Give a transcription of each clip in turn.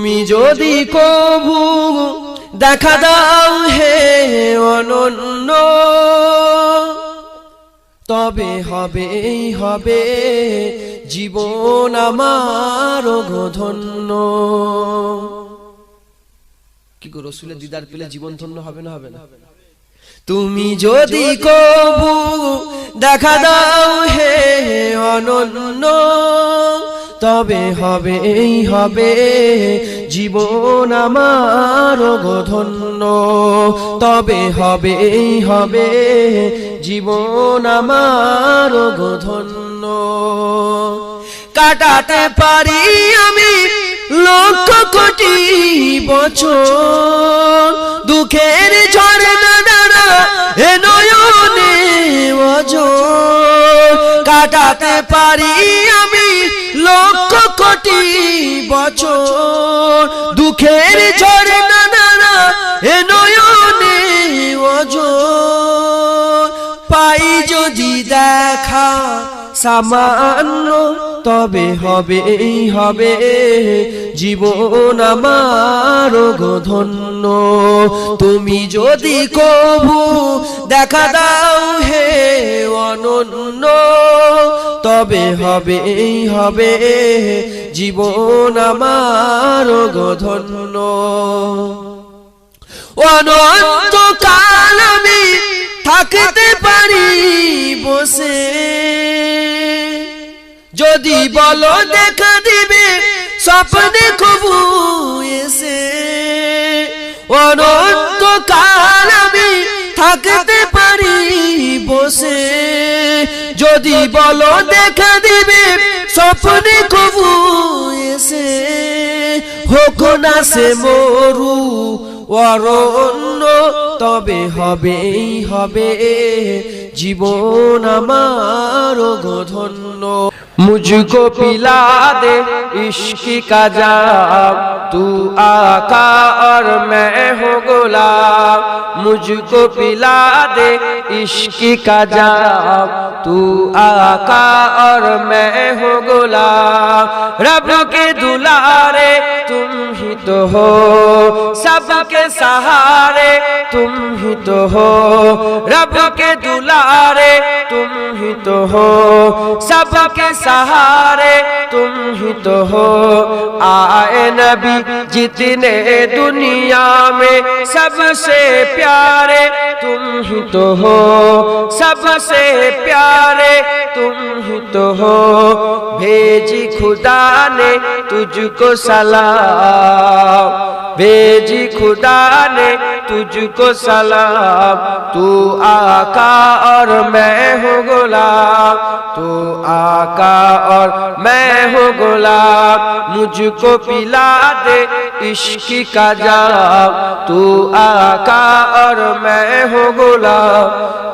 তুমি যদি কভু দেখা দাও হে অনন্য, তবে হবে জীবন আমার ধন্য। কি গো, রাসূলের দিদার পেলে জীবন ধন্য হবে না হবে না? তুমি যদি কভু দেখা দাও হে অনন্য, তবে হবে জীবন আমার ধন্য, তবে হবে জীবন আমার ধন্য। কাটাতে পারি আমি লক্ষ কোটি বছর, দুঃখের ঝরনা দ্বারা এ নয়নে অঝোর। কাটাতে পারি আমি লক্ষ কোটি বছর, দুঃখের ঝরনা দ্বারা এ নয়নে অঝোর। পাই যদি দেখা সামান্য, তবে হবে জীবন আমার ধন্য। তুমি যদি কভু দেখা দাও হে অনন্য, তবে হবে জীবন আমার ধন্য। অনন্তকাল আমি থাকতে পারি বসে, যদি বলো দেখা দিবে স্বপ্নে কবু এসে। অনন্তকাল আমি থাকতে পারি বসে, যদি বলো দেখা দিবে স্বপ্নে কবু এসে। হোক না সে মরু অরণ্য, তবে হবে জীবন আমার ধন্য। मुझको पिला दे इश्क का जाम, तू आका और मैं हूँ गुलाम। मुझको पिला दे इश्क का जाम, तू आका और मैं हूँ गुलाम। रब के दुलारे तुम ही तो हो, सबके सहारे तुम ही तो हो। रब के दुलारे तुम ही तो हो, सबके सहारे तुम ही तो हो। आए नबी जितने दुनिया में सबसे प्यारे तुम ही तो हो, सबसे प्यारे तुम ही तो हो। भेजी खुदा ने तुझको सलाम, भेजी खुदा ने तुझको सलाम। तू आका और मैं हूँ गुलाम, तू आका और मैं हूँ गुलाम। मुझको पिला दे इश्क का जाम, तू आका और मैं हूँ गुलाम,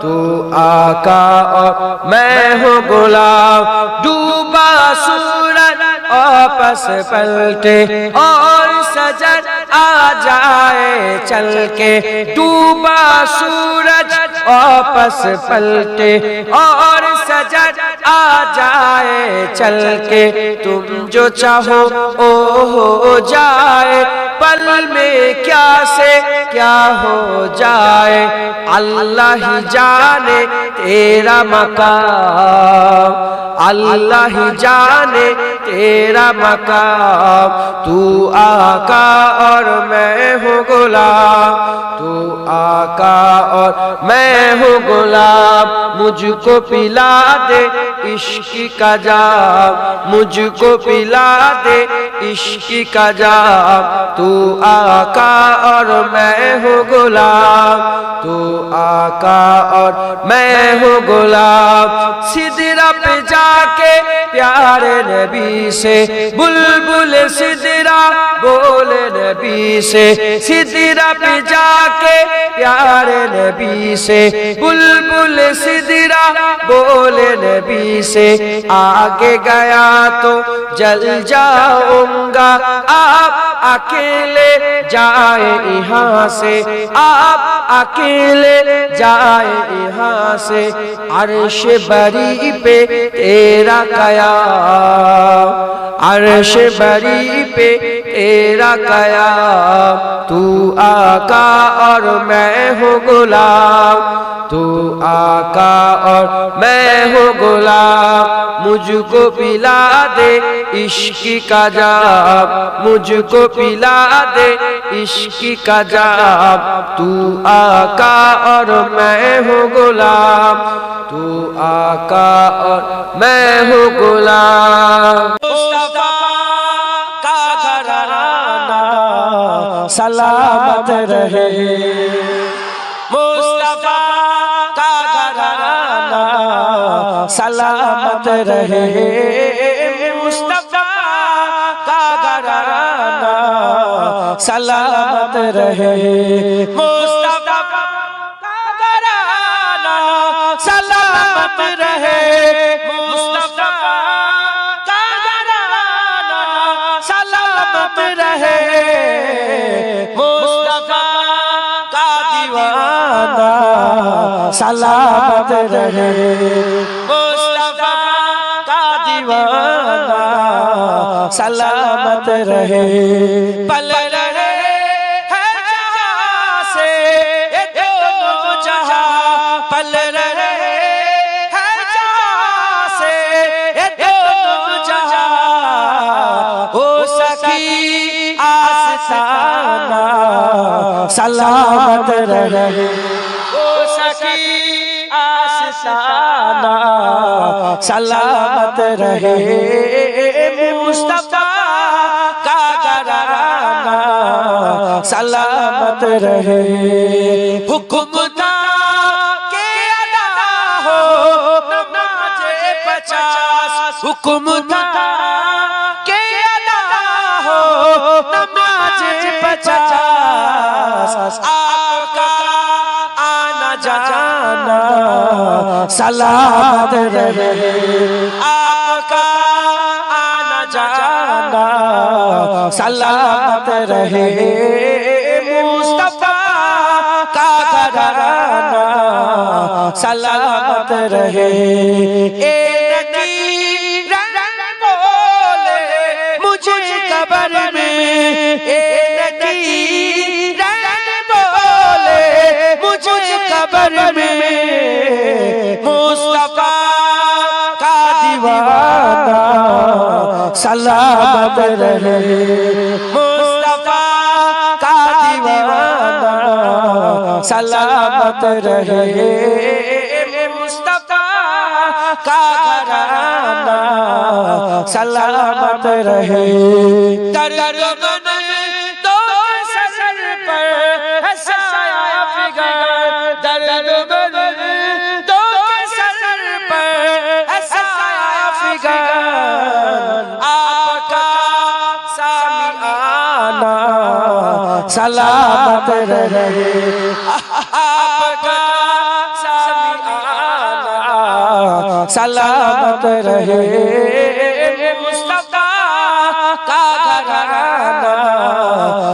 तू आका और मैं हूँ गुलाम। डूबा सूरज वापस पलटे और सजद आ जाए चल के। डूबा सूरज वापस पलटे और सजद आ जाए चल के। तुम जो चाहो ओ हो जाए, पल में क्या से क्या हो जाए। अल्लाह ही जाने तेरा मकाम, अल्लाह ही जाने तेरा मकाम। तू आका और मैं हूँ गुलाम, तू आका और मैं हूँ गुलाम। मुझको पिला दे इश्क का जाम, मुझको पिला दे इश्क का जाम। तू आका और मैं हूँ गुलाम, तू आका और मैं हूँ गुलाम। सिदरा पे जाके प्यारे नबी से, बुलबुल सिदरा बोले नबी से। सिदरा पे जाके प्यारे नबी से, बुलबुल सिदरा बोले नबी से। आगे गया तो जल जाऊंगा, आप अकेले जाए यहाँ से, आप अकेले जाए यहाँ से, अर्श बरी पे तेरा कयाम, अर्श बरी पे तेरा कयाम। तू आका और मैं हूँ गुलाम, तू आका और मैं हूँ गुलाम। मुझको पिला दे इश्क का जाम, मुझको पिला दे इश्क का जाम। तू आका और मैं हूँ गुलाम, तू आका और मैं हूँ गुलाम। मुस्तफा का घराना सलामत रहे, मुस्तफा का घराना सलामत रहे, मुस्तफा का घराना सलामत रहे, मुस्तफा का घराना सलामत रहे, मुस्तफा का घराना सलामत रहे, मुस्तफा का दीवाना सलामत रहे, मुस्तफा का दीवाना सलामत रहे। पल रहे है जहाँ से ये दोनों जहाँ, पल रहे है जहाँ से ये दोनों जहाँ। हो सकी आस्ताना सलामत रहे, हो सकी आस्ताना सलामत रहे, मुस्तफा का घराना सलामत रहे। हुक्म था के अदा हो नमाज़े 50, हुक्म था के अदा हो नमाज़े 50। आपका आना जाना सलामत रहे, आपका आना जाना सलामत रहे, मुस्तफा का घराना सलामत रहे। एक रंग बोले मुझे कबर में, एक रंग बोले मुझे कबर में, मुस्तफा का दीवाना सलामत रहे, मुस्तफा का दीवाना सलामत रहे, मुस्तफा का घराना सलामत रहे। दर्द तो सर पर है साया फिगर, दर्द तो सर पर है साया फिगर। आपका सामिआना सलामत रहे, आपका सामिआना सलामत रहे, मुस्तफा का घराना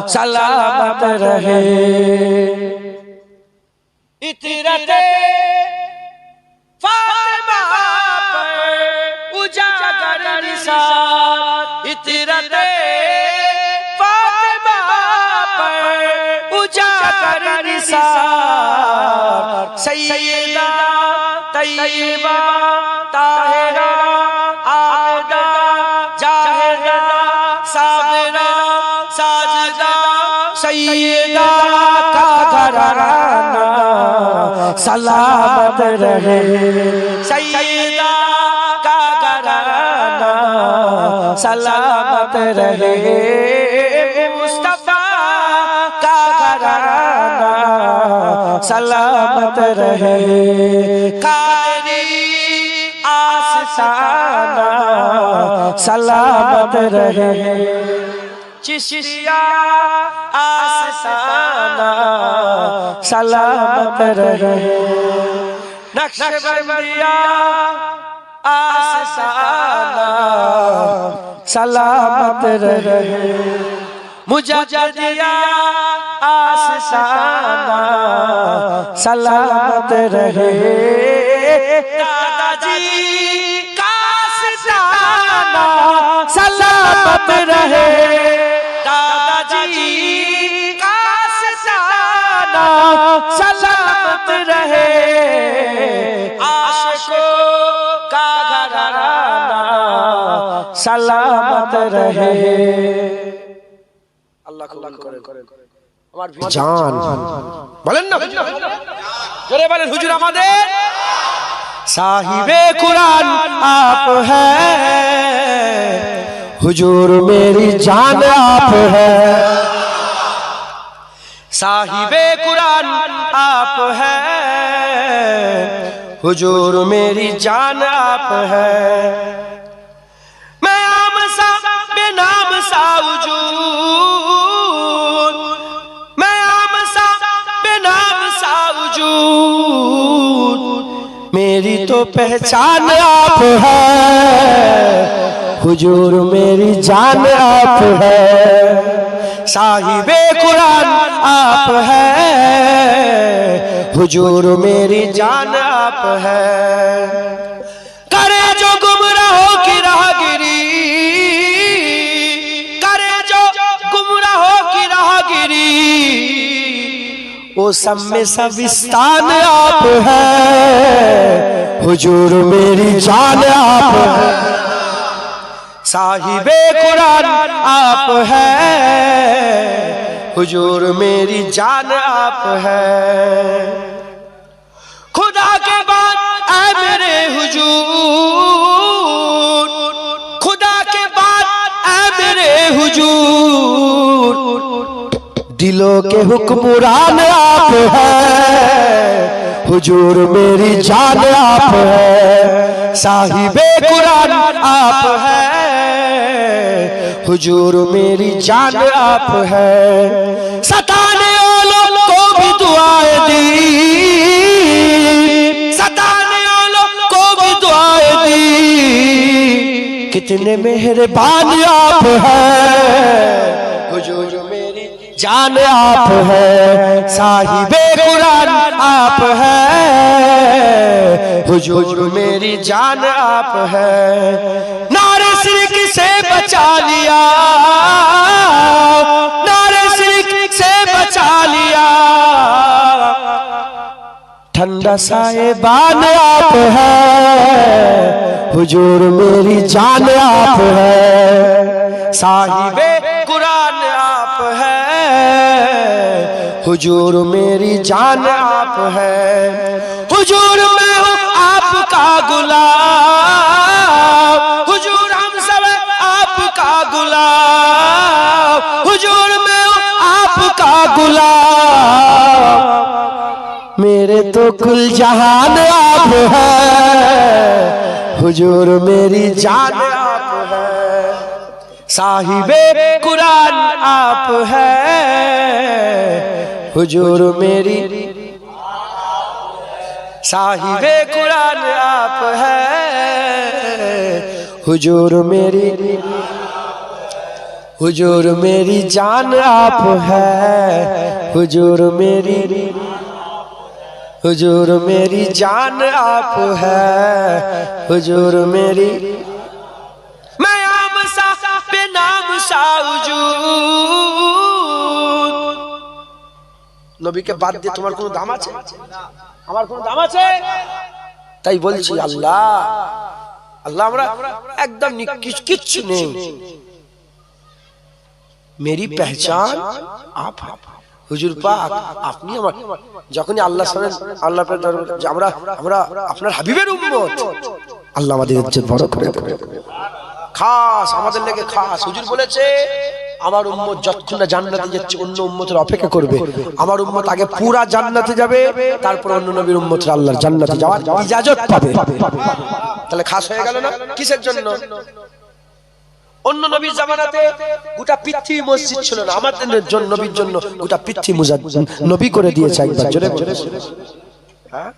सलामत रहे। इतरते फातिमा पर उजागर निसार, इतरते फातिमा पर उजागर निसार। सैयदा तैयबा ताहिरा आबिदा जाहिदा साबिरा साजिदा, सैयदा का घराना सलामत रहे, सैयदा का घराना सलामत रहे, मुस्तफा का घराना सलामत रहे। कादरी आस्ताना सलामत रहे, चिश्तिया आस्ताना सलामत रहे, नक्शबंदिया आस्ताना सलामत रहे, मुजद्दिया आस्ताना सलामत रहे। दादाजी का आस्ताना सलामत रहे। दादाजी का आस्ताना सलामत रहे। आशिकों का घराना सलामत रहे। अल्लाह कबूल करे। जान बोलेन ना, जोरे बोलेन हुजूर আমাদের साहिबे कुरान आप हैं, हुजूर मेरी जान आप हैं। साहिबे कुरान आप हैं, हुजूर मेरी जान आप हैं। मैं आम सा बेनाम सा वजूद, मैं आम सा बेनाम सा वजूद, मेरी तो पहचान आप है, हुजूर मेरी जान आप है। साहिबे कुरान आप है, हुजूर मेरी जान आप है। करे जो गुमराहों की राहगिरी, करे जो गुमराहों की राहगिरी, वो सब में सविस्तान आप है, हुजूर मेरी जान आप है। साहिबे कुरान आप है, हुजूर मेरी जान आप है। खुदा के बाद ऐ मेरे हुजूर, खुदा के बाद ऐ मेरे हुजूर, दिलों के हुक्मरान आप है, हुजूर मेरी जान आप है। साहिबे कुरान आप है, हुजूर मेरी जान आप है। सताने वालों को भी दुआएं दी, सताने वालों को भी दुआएं दी, कितने मेहरबान आप हैं, हुजूर मेरी जान आप है। साहिबे कुरान आप है, हुजूर मेरी जान आप है। नारे शिरक से बचा लिया, नारे शिरक से बचा लिया, ठंडा साहिबान आप है, हुजूर मेरी जान आप है। साहिबे कुरान आप है, हुजूर मेरी जान आप है। हुजूर मैं हूँ आपका गुलाम, हुजूर हम सब आपका गुलाम, हुजूर मैं हूँ आपका गुलाम, मेरे तो कुल जहान आप है, हुजूर मेरी जान आप है। साहिबे कुरान आप है, हुजूर मेरी, साहिबे कुरान आप है, हुजूर मेरी, हुजूर मेरी जान आप है, हुजूर मेरी, हुजूर मेरी जान आप है, हुजूर मेरी। मैं आम सा बेनाम सा वजूद। नबी के बाद দিয়ে তোমার কোনো দাম আছে? আমার কোনো দাম আছে? তাই বলছি আল্লাহ, আল্লাহ আমরা একদম কিচ্ছু নেই। मेरी पहचान आप हैं, হুজুর পাক আপনি আমার। যখনই আল্লাহ সামনে আল্লাহ পাক আমরা আমরা আপনার হাবিবের উম্মত, আল্লাহ আমাদের ইজ্জত বড় করে দেবে। খাস আমাদের লেগে খাস হুজুর বলেছে, আমার উম্মত যতক্ষণ না জান্নাতে যাচ্ছে অন্য উম্মতের অপেক্ষা করবে। আমার উম্মত আগে পুরা জান্নাতে যাবে, তারপর অন্য নবীর উম্মতরা আল্লাহর জান্নাতে যাওয়ার ইজাজত পাবে। তাহলে খাস হয়ে গেল না? কিসের জন্য? অন্য নবীর জামানাতে গোটা পৃথিবী মসজিদ ছিল না, আমাদের জন্য নবীর জন্য গোটা পৃথিবী নবী করে দিয়েছে। একবার জোরে বলে। হ্যাঁ,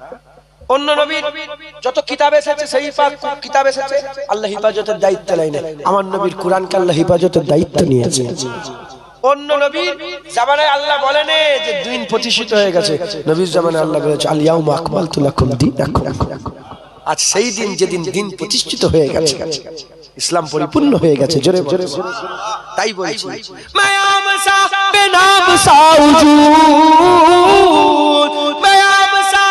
অন্য নবীর যত কিতাব এসেছে সেই কিতাব এসেছে, আল্লাহ হিফাজতের দায়িত্ব নেয় না। আমার নবীর কোরআনকে আল্লাহ হিফাজতের দায়িত্ব নিয়েছে। অন্য নবীর জামানায় আল্লাহ বলেন যে দিন প্রতিষ্ঠিত হয়ে গেছে, নবীর জামানায় আল্লাহ বলেছে আল ইয়াউমা আকমালতু লাকুম দীনাকুম। আজ সেই দিন যেদিন দিন প্রতিষ্ঠিত হয়ে গেছে, ইসলাম পরিপূর্ণ হয়ে গেছে। জোরে জোরে তাই বলছি মায়াম সা বেনাম সাউজুদ, মায়াম সা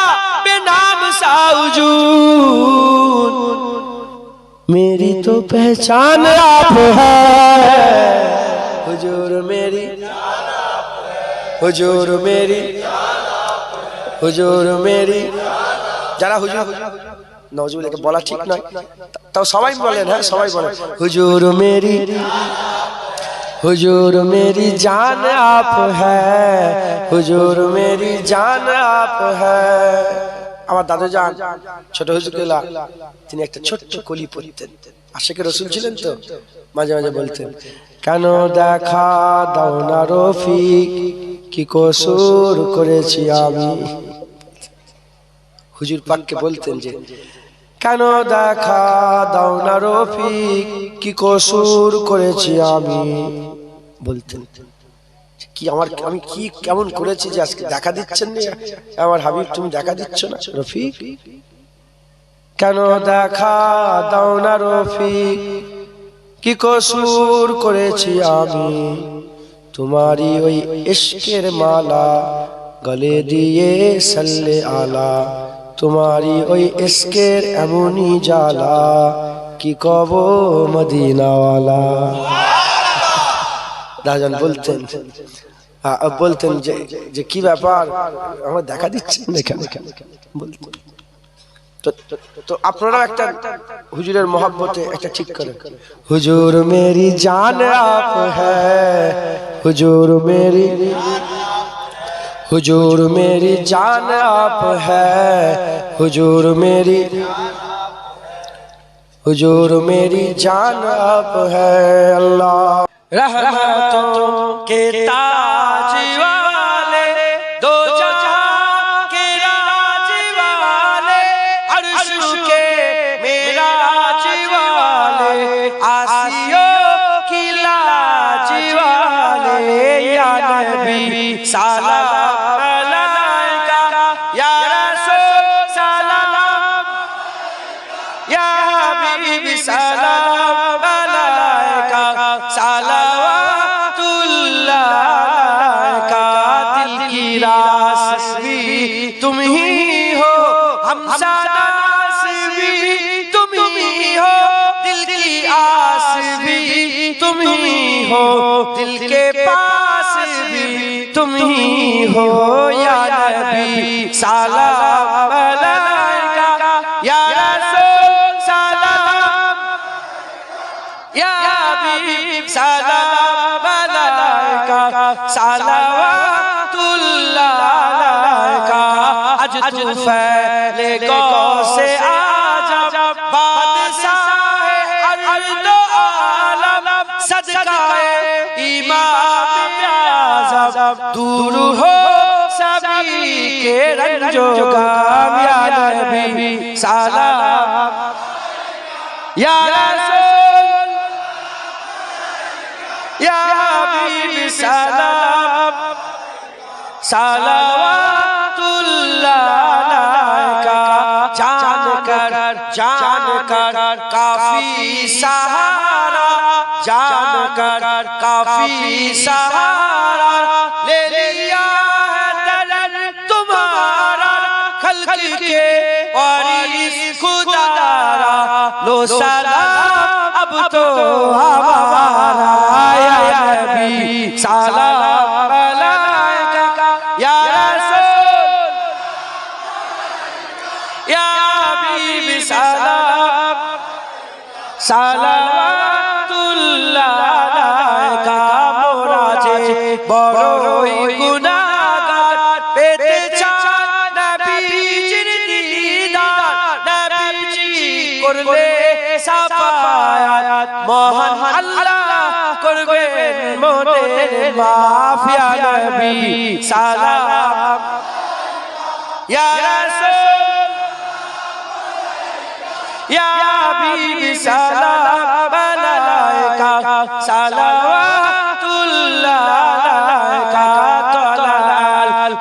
বেনাম সাউজুদ, मेरी तो पहचान आप है हुजूर, मेरी हुजूर, मेरी हुजूर, मेरी। যারা হুজুর নওয়াজুবিল্লাহকে বলা ঠিক নয়, তাও সবাই বলেন, হ্যাঁ সবাই বলেন হুজুর মেরি, হুজুর মেরি জান আপ হ্যায়, হুজুর মেরি জান আপ হ্যায়। আমার দাদু জান ছোট হুজুরুল্লাহ, তিনি একটা ছোট্ট কলি পড়তেন, আশিকে রাসূল ছিলেন তো, মাঝে মাঝে বলতেন কেন দেখা দাও না রফিক, কি কসুর করেছি আমি। হুজুর পাককে বলতেন যে কেন দেখা দাও না রফিক, কি কসুর করেছি আমি। বলতেন কি আমি কি কেমন করেছি যে আজকে দেখা দিচ্ছেন না আমার হাবিব, তুমি দেখা দিচ্ছ না রফিক, কেন দেখা দাও না রফিক, কি কসুর করেছি আমি। তোমারই ওই ইশকের মালা গলে দিয়ে সাল্লে আলা, তোমারই ওই ইশকের এমনই জ্বালা, কি কব মদিনাওয়ালা। দাজান বলতেন বলতেন যে কি ব্যাপার আমার দেখা দিচ্ছেন না কেন বলতেন। তো আপনারা একটা হুজুরের মোহাব্বতে একটা ঠিক করেন, হুজুর মেরি জান আপ হ্যায়, হুজুর মেরি, হুজুর মেরি জান আপ হ্যায়, হুজুর মেরি, হুজুর মেরি জান আপ হ্যায়। আল্লাহ रहमतों के ताज वाले, दो जहां के राज वाले, अर्श के मेराज वाले, आसियों की लाज वाले, या नबी सलाम अलैका, या रसूल सलाम, या हबीब सलाम अलैका, सलावतुल्लाह का। दिल की रास भी तुम ही हो, हमसा नास भी तुम ही हो, दिल की आस भी तुम ही हो, दिल के पास भी तुम ही हो, या नबी सलाम अलैका, या रसूल सलाम, या हबीब सलाम अलैका, सलावतुल्लाह का। आज तू फैले गौ से आजा, बादशाह अर्ज़ व आलम, सदकाए इमाम आज़म, दूर हो सभी के रंजो गम, या नबी सलाम, या रसूल, या हबीब सलाम, सलावतुल्लाह का। जान कर काफी सहारा, जान कर काफी सहारा, ले लिया है दरद तुम्हारा, खल्क के वारिस खुदारा, लो सलाम अब तो हमारा, या नबी सलाम अलैका, या रसूल, या हबीब सलाम, सलावतुल्लाह का। मोरा जे বড়ই গুনাহগার, পেতে চায় নবীজির দিদার, নবীজি করলে সাফায়াত, মহান আল্লাহ করবেন মোদের মাফ, ইয়া নবী সালাম, ইয়া রাসূল, ইয়া হাবিব সালাম আলাইকা, সালাওয়াতুল্লাহ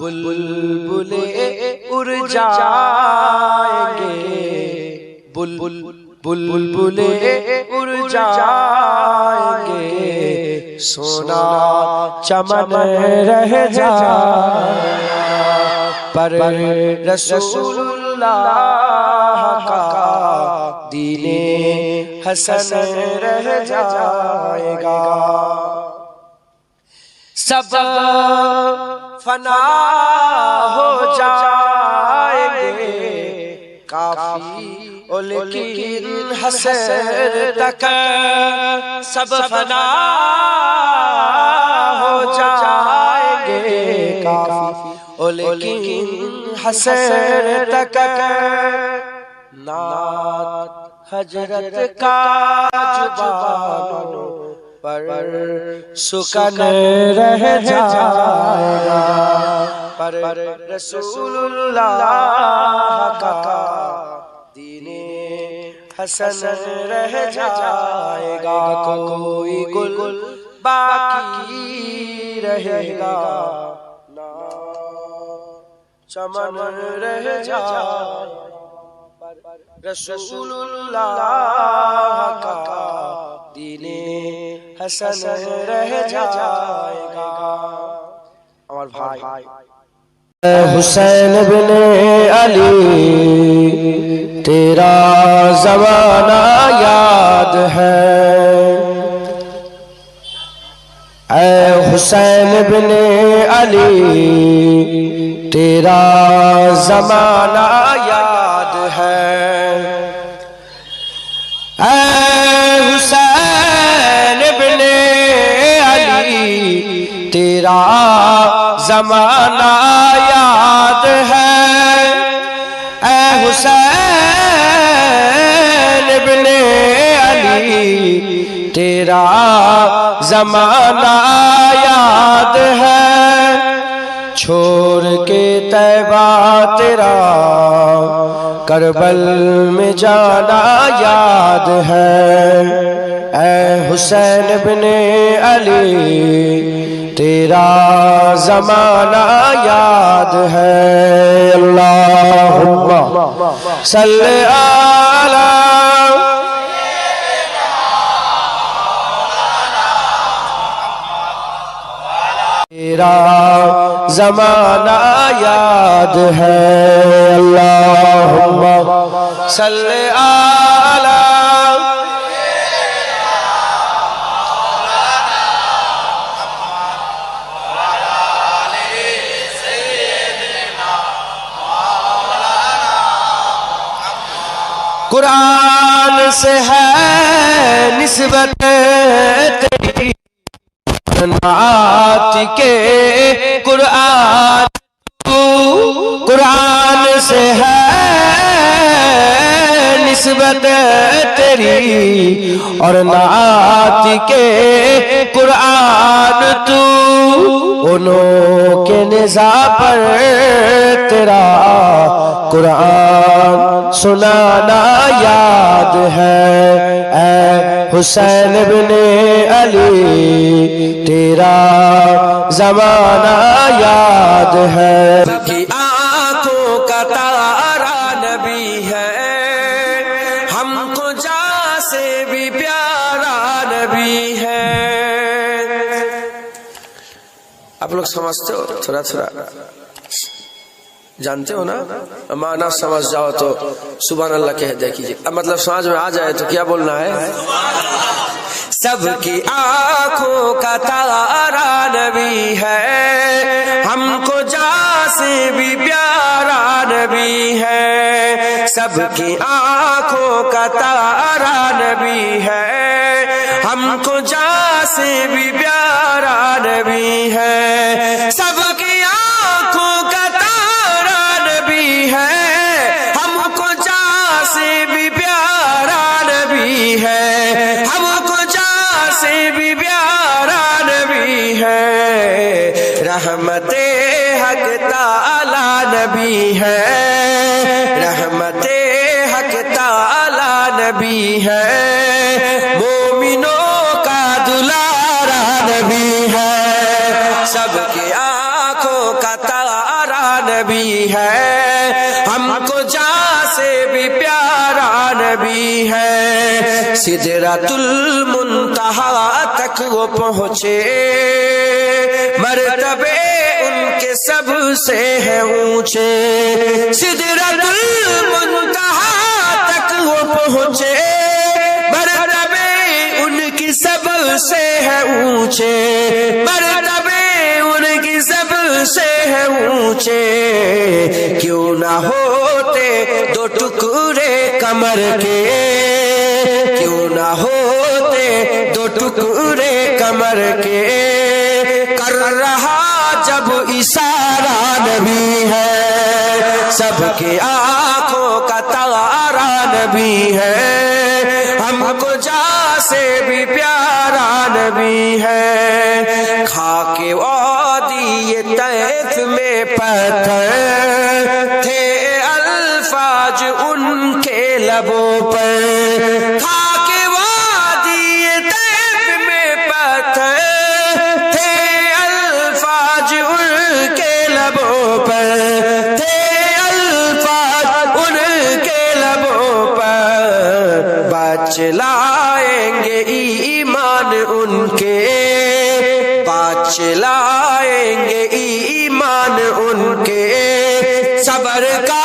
बुलबुले उड़ जाएंगे, बुलबुले उड़ जाएंगे, सोना चमन रह जाएगा, पर रसूलुल्लाह का दीने हसन रह जाएगा। सब फना हो जाएंगे, काफी लेकिन हसर तक सब फना हो जाएंगे, काफी लेकिन हसर तक नात हजरत का जुबानों पर सुकन रह जाएगा, पर रसूलुल्लाह का दीने हसन रह जाएगा। कोई गुल बाकी रहेगा ना चमन रह जाएगा, रसूलुल्लाह का दीने हसन रह जाएगा। আমার ভাই हुसैन बिन अली तेरा ज़माना याद है, ऐ हुसैन बिन अली तेरा ज़माना याद है, ऐ हुसैन बिन अली तेरा ज़माना याद है, ऐ हुसैन बिन अली तेरा ज़माना याद है, छोड़ के तैबा तेरा करबल में जाना याद है, ऐ हुसैन बिन अली तेरा ज़माना याद है। अल्लाहुम्मा सल्ली अला तेरा ज़माना याद है, अल्लाहुम्मा सल्ली अला कुरान से है निस्बत तेरी नात के, कुरान कुरान से है निस्बत तेरी और नात के कुरान तू, उन्हों के निज़ा पर तेरा कुरान सुनाना याद है, ऐ हुसैन बिन अली तेरा ज़माना याद है। सबकी आंखों का तारा नबी है, हमको जा से भी प्यारा नबी है। आप लोग समझते हो, थोड़ा थोड़ा जानते हो ना, माना समझ जाओ तो सुभान अल्लाह कह दे कीजिए, अब मतलब समझ में आ जाए तो क्या बोलना है। सबकी आंखों का तारा नबी है, हमको जा से भी प्यारा नबी है, सबकी आंखों का तारा नबी है, हमको जा से भी प्यारा नबी है, सबकी आंखों का तारा नबी है, हमको जा से भी प्यारा नबी है, हमको जा से भी प्यारा नबी है, रहमते हक ताला नबी है, रहमते हक ताला नबी है, मोमिनों का दुलारा नबी है, सबके आंखों का तारा प्यारा नबी है, हमको जान से भी प्यारा नबी है। सिदरतुल मुंतहा तक वो पहुँचे, मर्तबे उनके सबसे है ऊंचे। सिदरतुल मुंतहा तक वो पहुँचे, मर्तबे उनकी सबसे है ऊंचे, मर्तबे उनकी सबसे है ऊंचे। क्यों ना होते दो टुकड़े कमर के, क्यों ना होते दो टुकड़े कमर के। कर रहा जब इशारा नबी है, सबके आंखों का तारा नबी है, हमको जा से भी प्यारा नबी है। खाके वादी ये तैफ में पत्थर थे अल्फाज उनके लबों पर, खाके वादी ये तैफ में पत्थर थे अल्फाज उनके लबों पर, थे अल्फाज उनके लबों पर। बचलाएंगे ईमान उनके, बचलाएंगे ईमान उनके। सबर का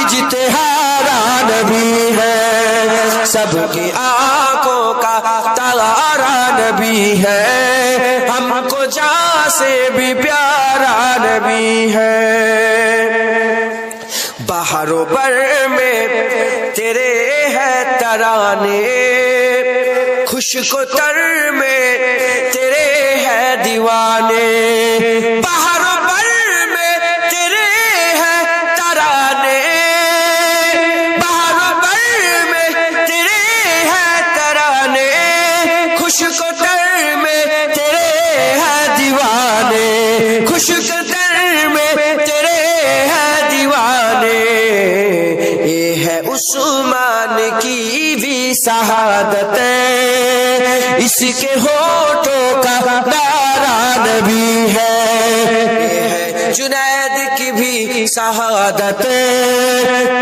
इज्तिहारा नबी है, सबकी आंखों का तारा नबी है, हमको जान से भी प्यारा नबी है। बहारों पर में तेरे है तराने, खुशको तर में तेरे है दीवाने। बहारों पर में तेरे है तराने, बहारों पर में तेरे है तराने, खुशको तर में तेरे है दीवाने, खुशको तर में तेरे है दीवाने। ये है उस्मान की भी शहादत, इसके होठों का नारा नबी है। ये है जुनैद की भी शहादत,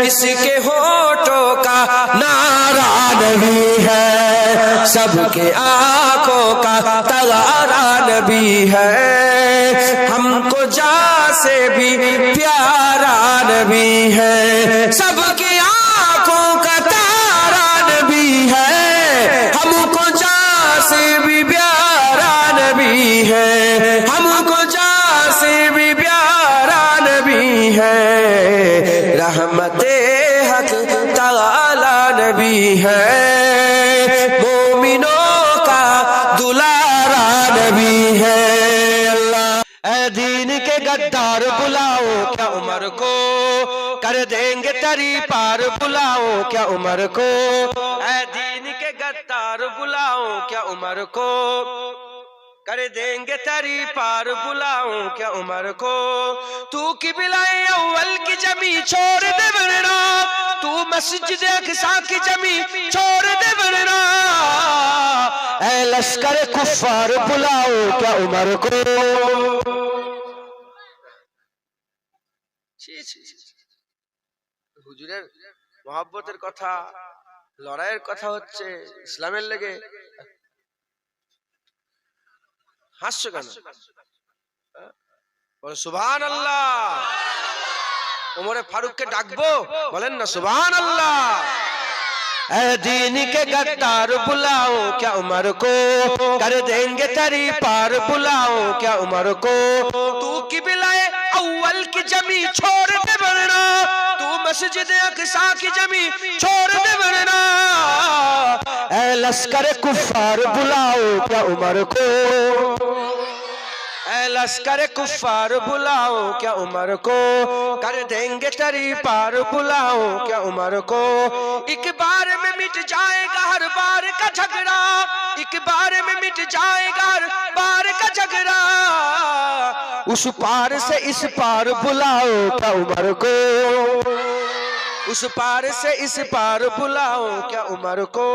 इसके होठों का नारा नबी है, सबके आंखों का तारा नबी है, हमको जान से भी प्यारा नबी है। सबके आंखों का तारा नबी है, हमको जान से भी प्यारा नबी है, हमको जान से भी प्यारा नबी है। रहमते हक ताला नबी है, मोमिनों का दुलारा नबी है। अल्लाह ऐ दीन के गद्दार बुलाओ क्या उमर को, कर देंगे तरी पार बुलाओ क्या उमर को। ऐ दीन के गद्दार बुलाओ क्या उमर को, कर देंगे तरी पार बुलाओ क्या उमर को। तू की बिलाए अव्वल की जमी छोड़ दे वरना, तू मस्जिद अक़सा की जमी छोड़ दे वरना। ऐ लश्कर कुफ्फार बुलाओ क्या उमर को। হুজুরের মহব্বতের কথা, লড়াইয়ের কথা হচ্ছে ইসলামের লেগে, হাসছো কেন? সুবহানাল্লাহ। ওমরে ফারুককে ডাকবো, বলেন না সুবহানাল্লাহ। ऐ दीन के गद्दार बुलाओ क्या उमर को, कर देंगे तरी पार बुलाओ क्या उमर को। तू की बिलाए अव्वल की जमी छोड़ दे वरना, तू मस्जिद अक़सा की जमी छोड़ दे वरना। ऐ लश्कर कुफ्फार बुलाओ क्या उमर को, ऐ लश्कर कुफ्फार बुलाओ क्या उमर को। कर देंगे तरी पार बुलाओ क्या उमर को। एक बार में मिट जाएगा हर बार का झगड़ा, एक बार में मिट जाएगा हर बार का झगड़ा। उस पार से इस पार बुलाओ क्या उमर को, उस पार से इस पार बुलाओ क्या उमर को।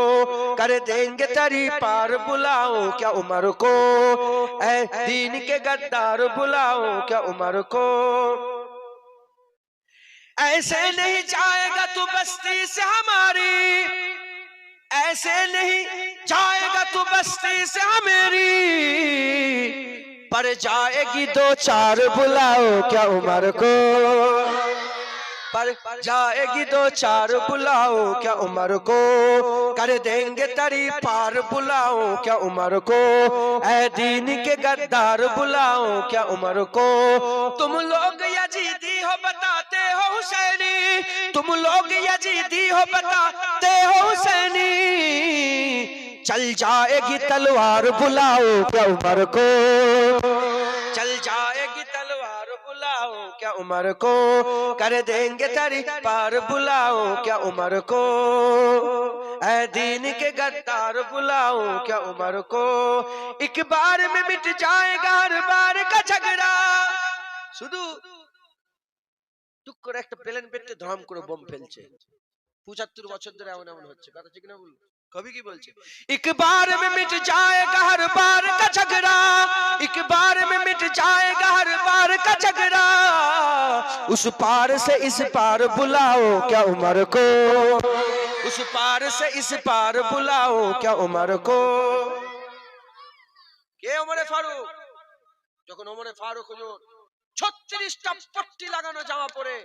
कर देंगे तरी पार बुलाओ क्या उमर को। ऐ दीन के गद्दार बुलाओ क्या उमर को। ऐसे नहीं जाएगा तू बस्ती से हमारी, ऐसे नहीं जाएगा तू बस्ती से मेरी, पर जाएगी दो चार बुलाओ क्या उमर को, पर जाएगी दो चार बुलाओ क्या उमर को, कर देंगे तरी पार बुलाओ क्या उमर को, ऐ दीन के गद्दार बुलाओ क्या उमर को। तुम लोग यजीदी हो बताते हो हुसैनी, तुम लोग यजीदी हो बताते हो हुसैनी, चल जाएगी तलवार बुलाओ क्या उमर को, चल जाएगी तलवार बुलाओ क्या उमर को, कर देंगे तरी पार बुलाओ क्या उमर को, ऐ दीन के गद्दार बुलाओ क्या उमर को। एक बार में मिट जाएगा हर बार का झगड़ा, শুধু টুক করে একটা প্লেন পেটে ধরাম করে বোম ফেলছে, 75 বছর ধরে এমন এমন হচ্ছে, কথা ঠিক না বলুন? कभी की बोलছে एक बार में मिट जाएगा हर बार का झगड़ा, एक बार में मिट जाएगा हर बार का झगड़ा, उस पार से इस पार बुलाओ क्या उमर को, उस पार से इस पार बुलाओ क्या उमर को। কে ওমরে ফারুক? যখন ওমরে ফারুক হুজুর 36টা পট্টি লাগানো জামা পরে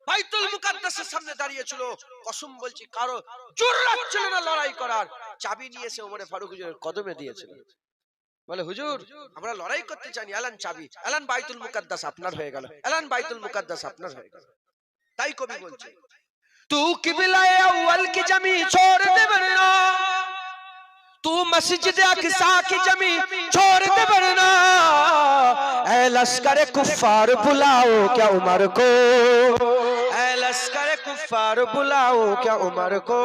বাইতুল মুকাদ্দাসের সামনে দাঁড়িয়ে ছিল, কসম বলছি কারো জুররাত ছিল না লড়াই করার, চাবি নিয়ে এসে ওমরে ফারুক হুজুরের কদমে দিয়েছিল, বলে হুজুর আমরা লড়াই করতে চাইনি, এলান চাবি, এলান বাইতুল মুকাদ্দাস আপনার হয়ে গেল, এলান বাইতুল মুকাদ্দাস আপনার হয়ে গেল। তাই কবি বলছে तू किबलाए अव्वल की जमी छोड़ दे वरना, तू मस्जिद अक़सा की जमी छोड़ दे वरना, ऐ लश्कर कुफ्फार बुलाओ क्या उमर को, ऐ लश्कर कुफ्फार बुलाओ क्या उमर को।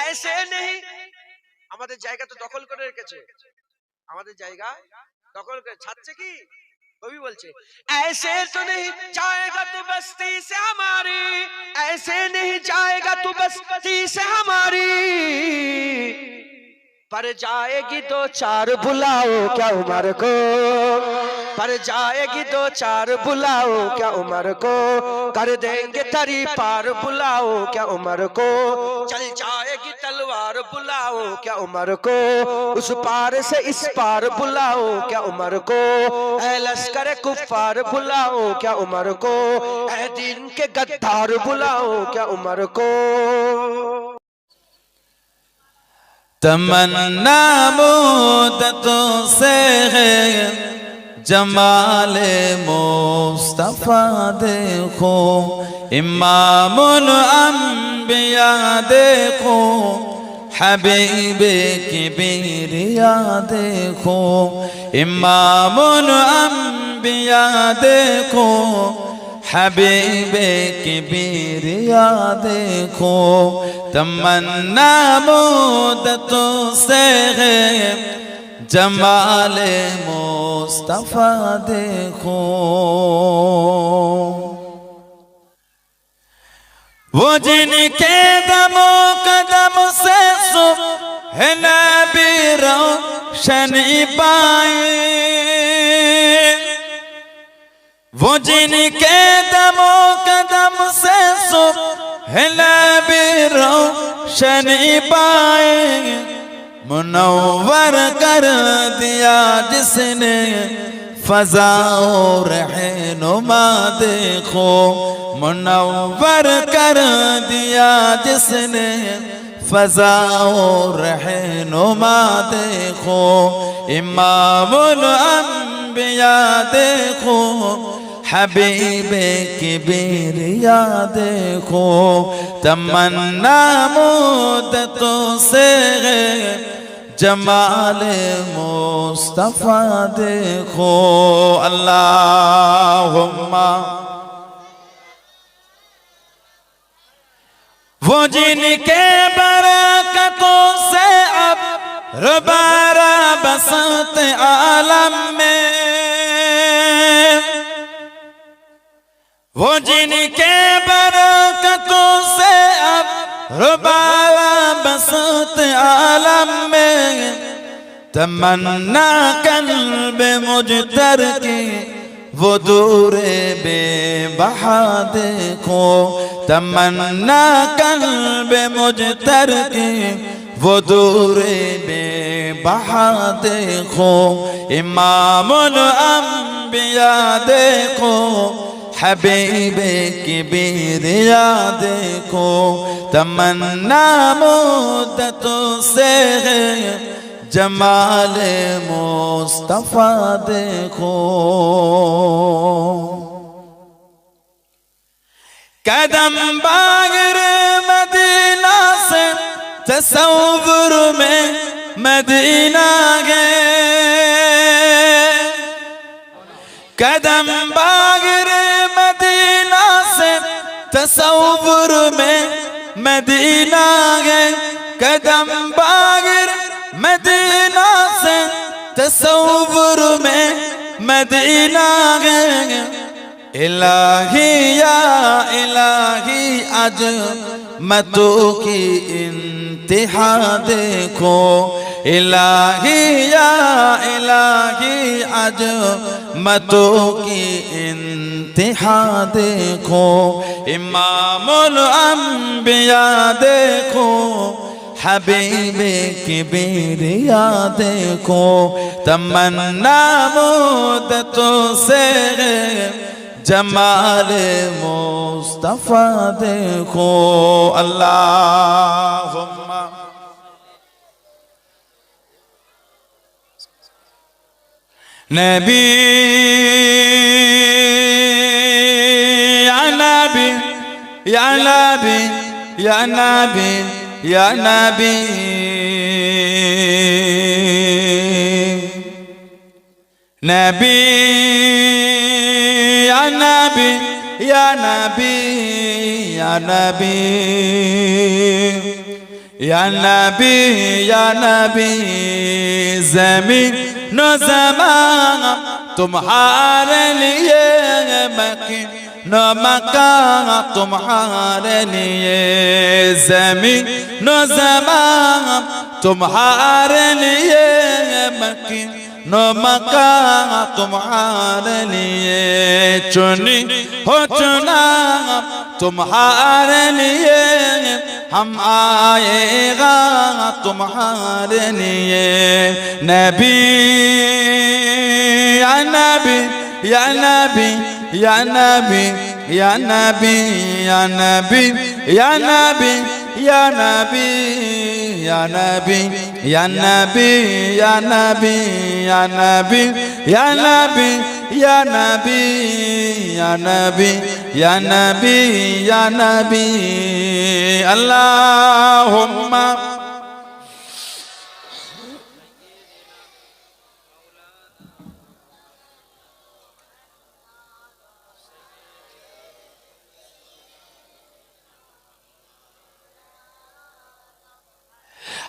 ऐसे नहीं, আমাদের জায়গা তো দখল করে রেখেছে, আমাদের জায়গা দখল করে ছাড়ছে কি कवि बोलছে ऐसे तो नहीं जाएगा तू बस्ती से हमारी, ऐसे नहीं जाएगा तू बस्ती से हमारी, पर जाएगी दो चार बुलाओ क्या उमर को, पर जाएगी दो चार बुलाओ क्या उमर को, कर देंगे तरी पार बुलाओ क्या उमर को, चल जाएगी तलवार बुलाओ क्या उमर को, उस पार से इस पार बुलाओ क्या उमर को, ऐ लश्कर कुफ्फार बुलाओ क्या उमर को, ऐ दीन के गद्दार बुलाओ क्या उमर को। तमन्ना मुद्दतों से है जमाले मुस्तफा देखो, इमामुल अंबिया देखो, हबीबे किबरिया देखो, इमामुल अंबिया देखो, हबीबे किबरिया देखो, तमन्ना मुद्दतों से है जमाले मुस्तफा देखो। वो जिनके दमो कदम से सुबह नबी रोशनी पाए, वो जिनके दमो कदम से सुबह नबी रोशनी पाए, मुनव्वर कर दिया जिसने फज़ा और रहनुमा देखो, मुनव्वर कर दिया जिसने फज़ा और रहनुमा देखो, इमामुल अंबिया देखो, हबीबे किबरिया देखो, तमन्ना मुद्दतों से जमाले मुस्तफा देखो। अल्लाहुम्मा वो जिनके बरकतों से अब रबारा बसत आलम में, वो जिनके बरकतों से अब रबारा बसत आलम में, तमन्ना कल्ब मुजतर की वो दूरे बेबहा देखो तमन्ना कल्बे मुजतर की वो दूरे बेबहा देखो इमामुल अंबिया देखो हबीबे किबरिया देखो तमन्ना मुद्दतों से है जमाल मुस्तफा देखो कदम बागर मदीना से तसव्वुर में मदीना गए कदम बागर मदीना से तसव्वुर में मदीना गए कदम बागर मदीना से तसव्वुर में मदीना गए इलाही या इलाही आज मतों की इंतहा देखो इलाही या इलाही आज मतों की इंतहा देखो इमामुल अंबिया देखो हबीबे किबरिया देखो तमन्ना मुद्दतों से जमाल मुस्तफा देखो अल्लाहुम्मा नबी या नबी या नबी या नबी या नबी नबी या नबी या नबी या नबी या नबी या नबी ज़मीन न ज़मान तुम्हारे लिए मकीन न मकान तुम्हारे लिए ज़मीन न ज़मान तुम्हारे लिए मकीन न मकान तुम्हारे लिए चुनी हो चुना तुम्हारे लिए हम आएगा तुम्हारे लिए नबी या नबी या नबी या नबी या नबी या नबी या नबी या नबी या नबी या नबी या नबी या नबी या नबी या नबी या नबी या नबी या नबी अल्लाहुम्मा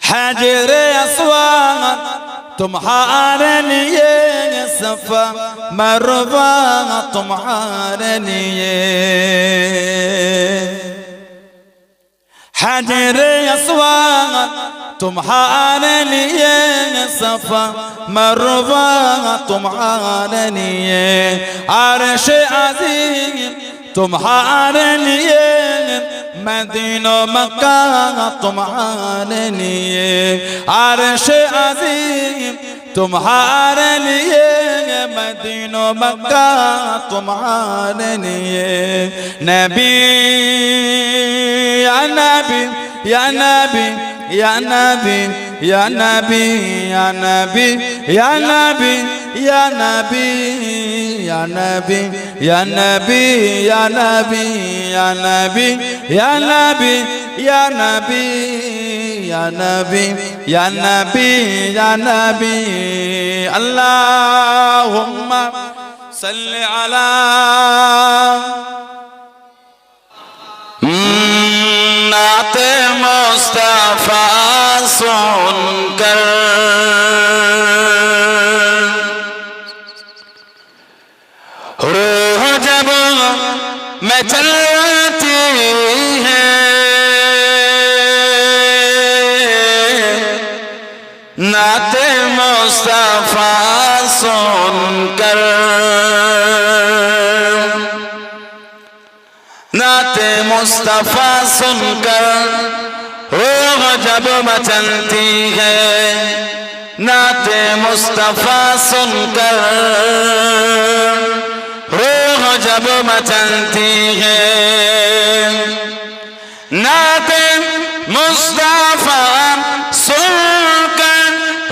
हजर अस्वाद तुम्हारे लिए सफा मरवा तुम्हारे लिए हजर अस्वाद तुम्हारे लिए सफा मरवा तुम्हारे लिए अर्श अज़ीम तुम्हारे लिए मदीना मक्का तुम्हारे लिए अर्श अज़ीम तुम्हारे लिए मदीना मक्का तुम्हारे लिए नबी या नबी या नबी या नबी या नबी या नबी या नबी या नबी या नबी या नबी या नबी या नबी या नबी या नबी या नबी या नबी या नबी अल्लाहुम्मा सल्लि अला नाते मुस्तफा सुनकर रूह जब मैं चलती है नाते मुस्तफा सुनकर नाते मुस्तफा सुनकर रूह जब मचलती है, नाते मुस्तफा सुनकर रूह जब मचलती है, नाते मुस्तफा सुनकर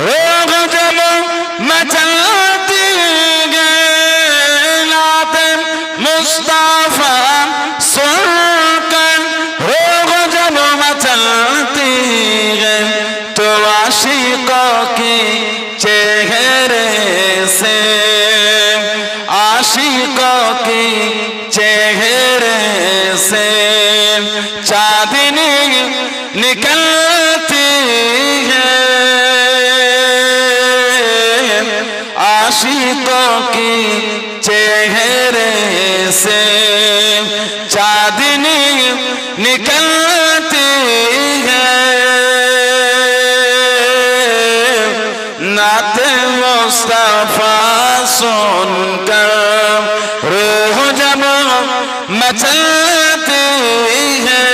रूह जब मचलती है, नाते मुस्तफा सुनकर रूह जब मचलती है, तो आशिकों की चेहरे से, आशिकों की चेहरे से चांदनी निकलती है, आशिकों की चेहरे से चांदनी निकलती है, नाते मुस्तफा सुनकर रूह जब मचलती है,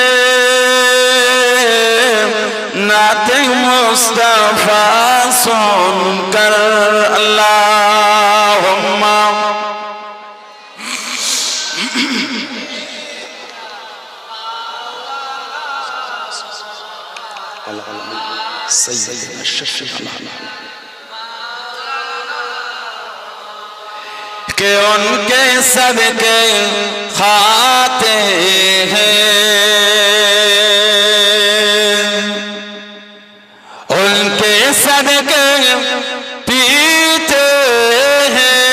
नाते मुस्तफा सुनकर। अल्लाहुम्मा सैयदना शफ़ीअना कि उनके सदके खाते हैं, उनके सदके पीते हैं,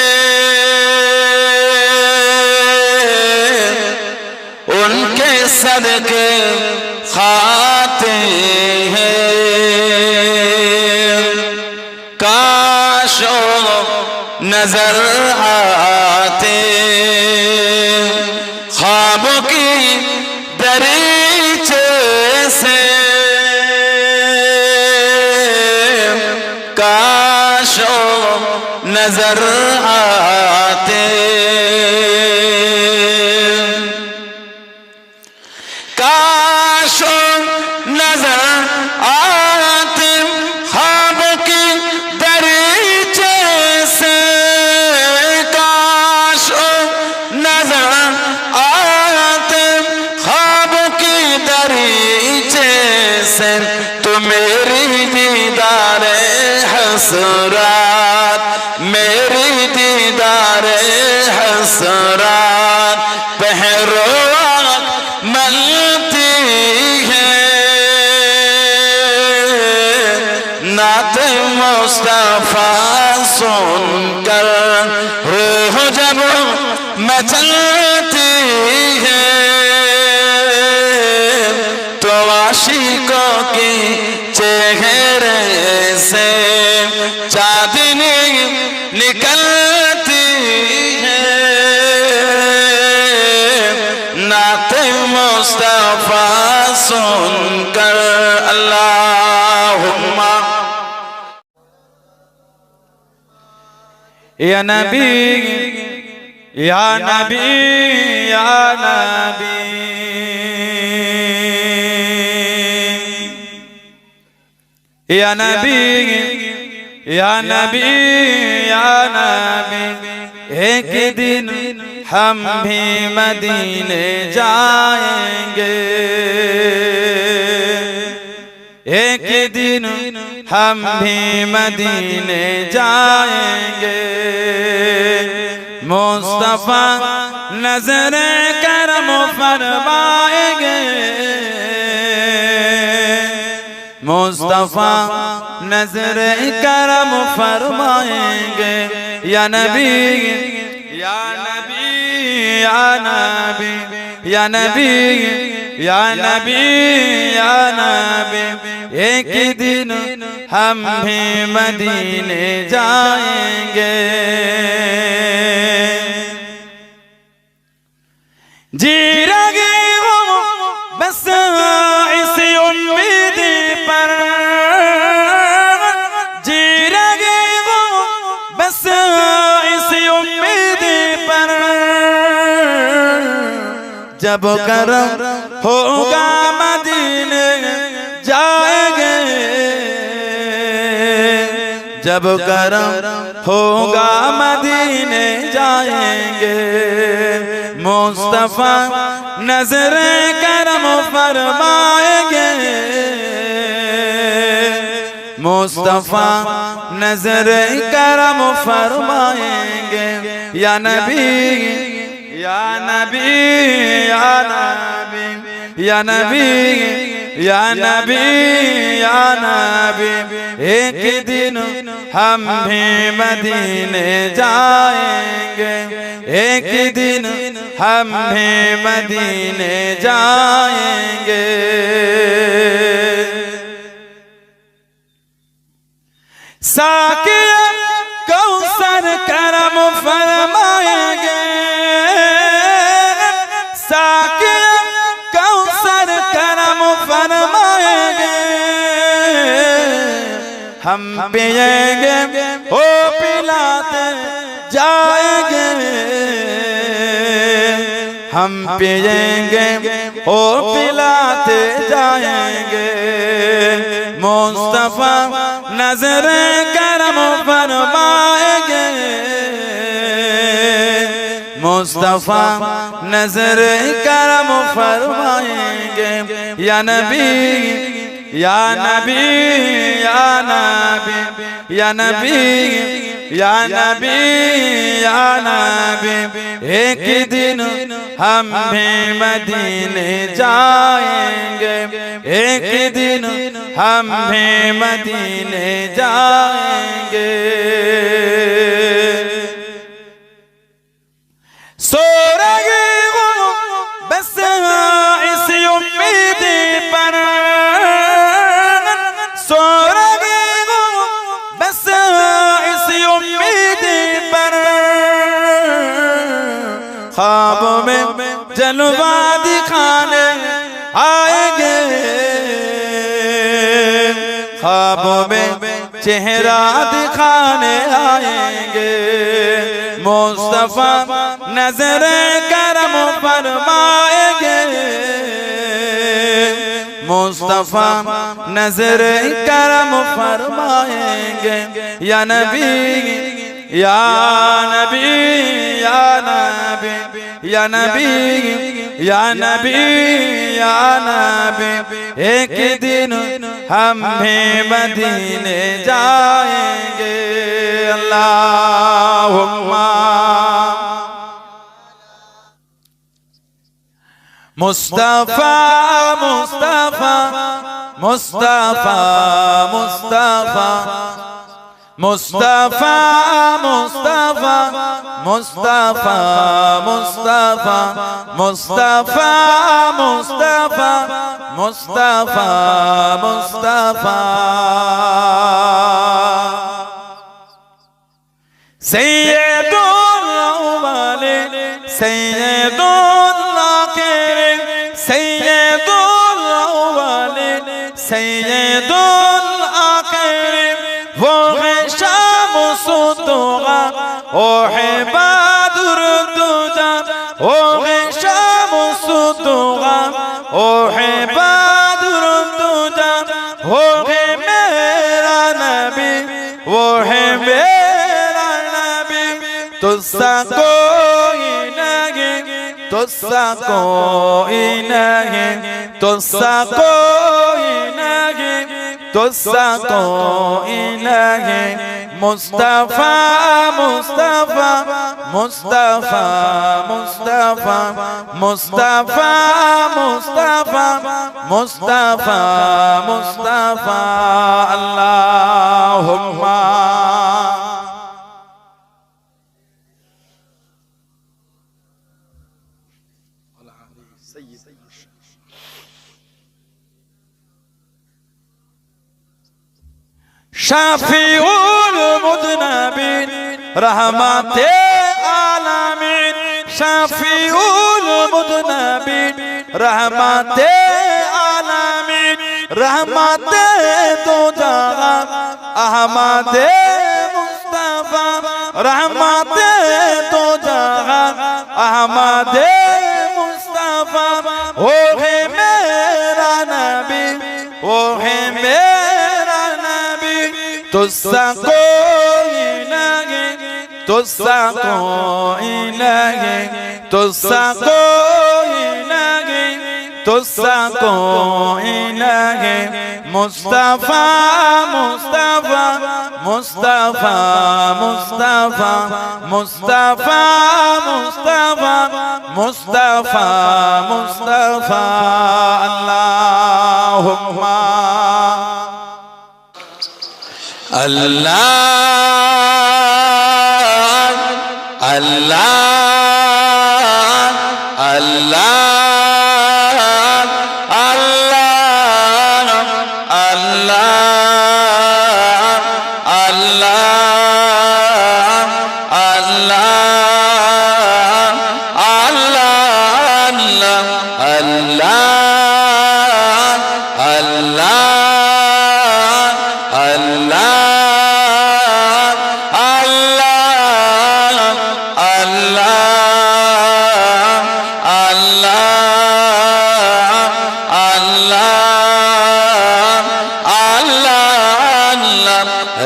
उनके सदके खाते हैं, काश नजर आते ख्वाब की दरीचे से, काश नजर आते, काश नजर आते ख्वाब की दरीचे से, काश नजर आते ख्वाब की दरीचे से, तो मेरी दीदारे हसरात, मेरी दीदारे हसरात पहरो मलती है, नाते मुस्तफा सुनकर रूह जब मचलती है, तो आशिकों की चेहरे से चांदनी निकलती है, नाते मुस्तफा सुनकर। अल्लाहुम्मा या नबी या नबी या नबी या नबी या नबी या नबी, एक दिन हम भी मदीने जाएंगे, एक दिन हम भी मदीने जाएंगे, मुस्तफा नजर करम फरमाएंगे, मुस्तफा नजर करम फरमाएंगे, या नबी या नबी या नबी या नबी या नबी या नबी, एक दिन हम भी मदीने जाएंगे, जी रहे हो बस इसी उम्मीद पर, जी रहे हो बस इसी उम्मीद पर, जब करम होगा मदीने जाएंगे, जब करम होगा मदीने जाएंगे। मुस्तफा नजरे करम फरमाएंगे, मुस्तफा नजरे करम फरमाएंगे। या नबी या नबी या नबी या नबी या नबी या नबी, एक दिन हम भी मदीने जाएंगे, एक दिन हम भी मदीने जाएंगे। साकिया कौसर करम फरमाएंगे, साकिया कौसर करम फरमाएंगे। हम पिएंगे ओ पिलाते जाएंगे, हम पिएंगे ओ पिलाते जाएंगे। मुस्तफा नजरे करम फरमाएंगे, मुस्तफा नजरे करम फरमाएंगे। या नबी या नबी या नबी या नबी या नबी या नबी, एक दिन हम भी मदीने जाएंगे, एक दिन हम भी मदीने जाएंगे। सो रही हूँ बस इस उम्मीद पर, सो रही हूँ बस इस उम्मीद पर। ख्वाब में जलवा दिखाने आएंगे, ख्वाब में चेहरा दिखाने आएंगे। मुस्तफा नजरे करम फरमाएंगे, मुस्तफा नजरे करम फरमाएंगे। या नबी या नबी या नबी या नबी या नबी या नबी, एक दिन हम भी मदीने जाएंगे। अल्लाहुम्मा मुस्तफा मुस्तफा मुस्तफा मुस्तफा मुस्तफा मुस्तफा मुस्तफा मुस्तफा मुस्तफा मुस्तफा मुस्तफा मुस्तफा सैयदुल अव्वलीन सैयदुल आखिरीन सैयदुल अव्वलीन सैयदुल आखिरीन, वो है शामुसुद्दुआ वो है बदरुद्दुजा, वो है शामुसुद्दुआ वो है बदरुद्दुजा, वो है मेरा नबी वो है मेरा नबी। तुझसा कोई नहीं तुझसा कोई नहीं तुझसा कोई नहीं तुझसा कोई नहीं। मुस्तफा मुस्तफा मुस्तफा मुस्तफा मुस्तफा मुस्तफा मुस्तफा मुस्तफा। अल्लाहुम्मा शाफिउल मुज़नबिन रहमते आलमीन, शाफिउल मुज़नबिन रहमते आलमीन, रहमते दो जहां अहमदे मुस्तफा, रहमते दो जहां अहमदे मुस्तफा। वो है मेरा नबी, वो है मेरा नबी, तुझसा कोई नहीं, तुझसा कोई नहीं, तुझसा कोई नहीं, तुझसा कोई नहीं। मुस्तफा मुस्तफा मुस्तफा मुस्तफा मुस्तफा मुस्तफा मुस्तफा मुस्तफा अल्लाहुम्मा अल्लाह अल्लाह अल्लाह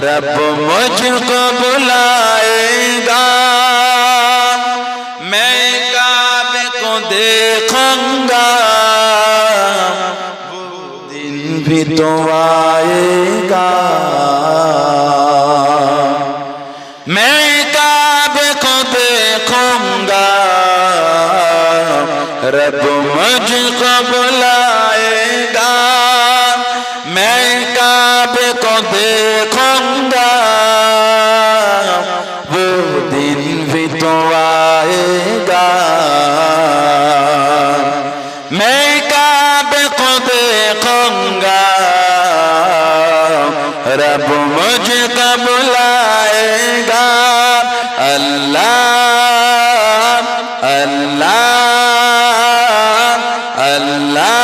रब मुझको बुलाएगा, मैं काबे को देखूंगा, वो दिन भी तो आएगा। मैं काबे को देखूंगा, रब मुझको बुलाएगा, मैं काबे को देखूंगा, वो दिन भी तो आएगा। मैं काबे को देखूंगा, रब मुझको बुलाएगा। अल्लाह अल्लाह अल्लाह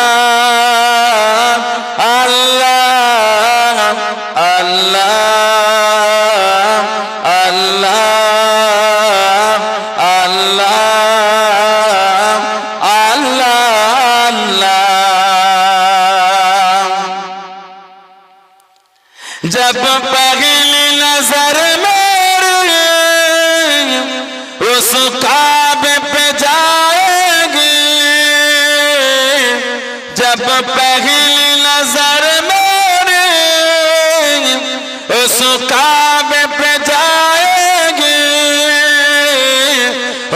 अल्लाह अल्लाह अल्लाह अल्लाह अल्लाह। जब पहली नजर मेरी उस काबे पे जाएगी, जब पहली नजर मेरी उस काबे पे जाएगी,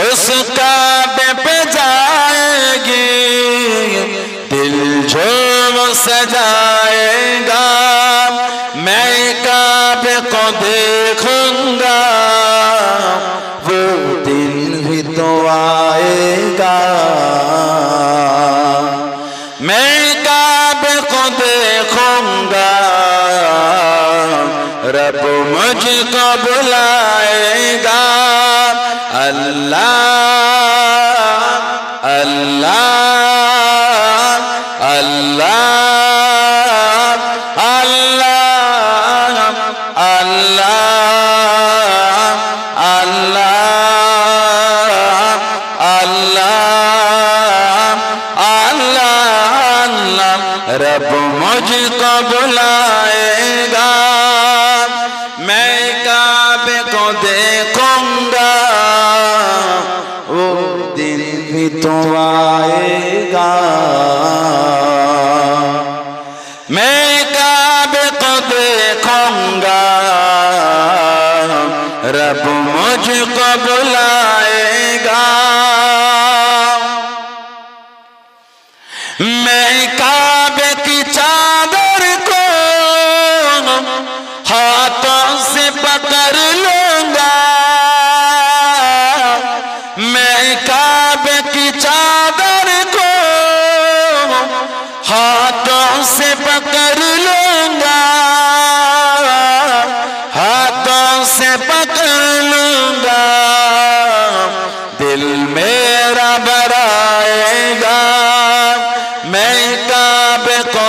उस काबे पे जाएगी, दिल झूम सजाएगा, मैं काबे को देखूंगा, वो दिन भी तो आएगा। मैं काबे को देखूंगा, रब मुझको बुलाएगा। अल्लाह अल्लाह अल्लाह अल्लाह अल्लाह अल्लाह अल्लाह रब मुझको बुलाएगा, मैं काबे को देखूंगा, वो दिन भी तो आएगा। मैं काबे को देखूंगा, रब मुझको बुलाएगा। मैं काबे की चादर को हाथों से पकड़ लूंगा, मैं काबे की चादर को हाथों से पकड़ लूंगा, हाथों से पकड़ लूंगा, दिल मेरा भराएगा, मैं काबे को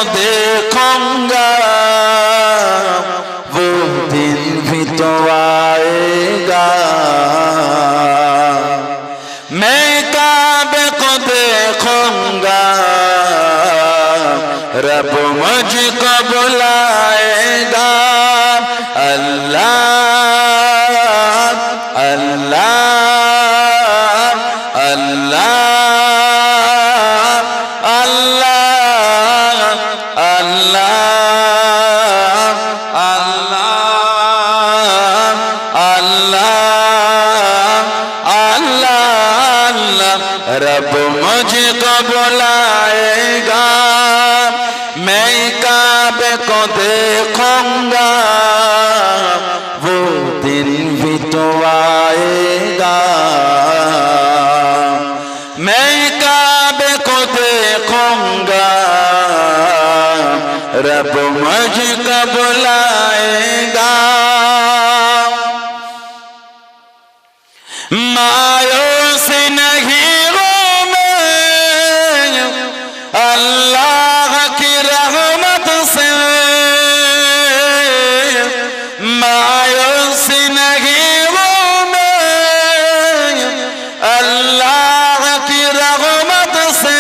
रब मुझको बुलाएगा अल्लाह अल्लाह अल्लाह अल्लाह अल्लाह अल्लाह अल्लाह रब मुझको बुलाएगा मैं काबे को देखूंगा वो दिन भी तो आएगा मैं काबे को देखूंगा रब मुझको बुलाएगा मायूस नहीं हूँ मैं अल्लाह की रहमत से मायूस नहीं हूँ मैं अल्लाह की रहमत से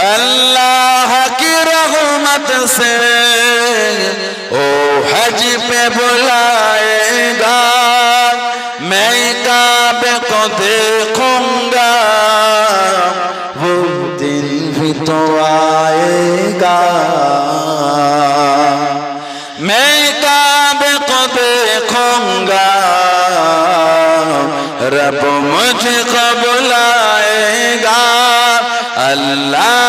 अल्लाह की रहमत से ओ हज पे बुलाएगा मैं काबे को देखूंगा वो दिन भी तो आएगा मैं काबे को देखूंगा रब मुझको बुलाएगा अल्लाह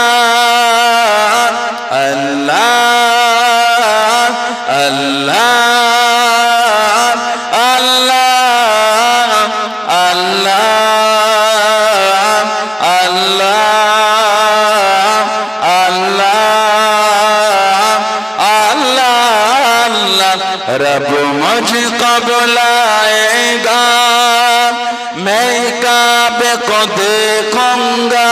अल्लाह अल्लाह अल्लाह अल्लाह अल्लाह रब मुझको बुलाएगा मैं काबे को देखूंगा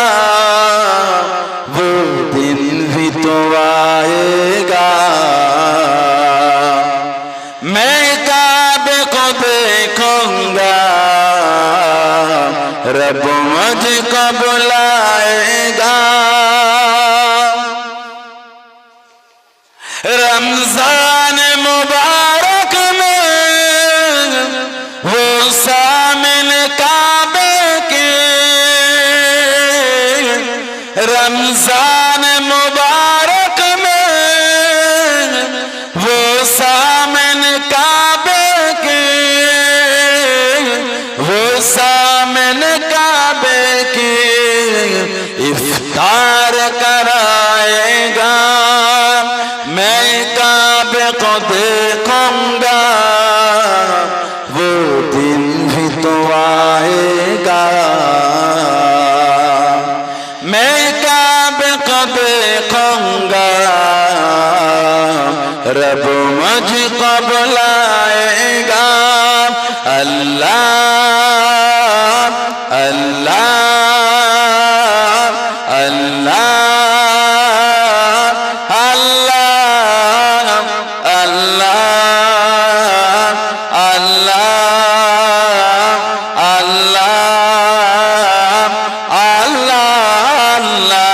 वो दिन भी तो आएगा मैं काबे को देखूंगा रब मुझको बुलाएगा रमजान मुबारक में वो सामिल काबे के रमजान मुबारक में वो सामिल काबे के वो सामिल काबे के इफ्तार कराएगा मैं काबे को देखूंगा वो दिन भी तो आएगा मैं काबे को देखूंगा रब मुझको बुलाएगा अल्लाह अल्लाह अल्लाह अल्लाह अल्लाह अल्लाह अल्लाह अल्लाह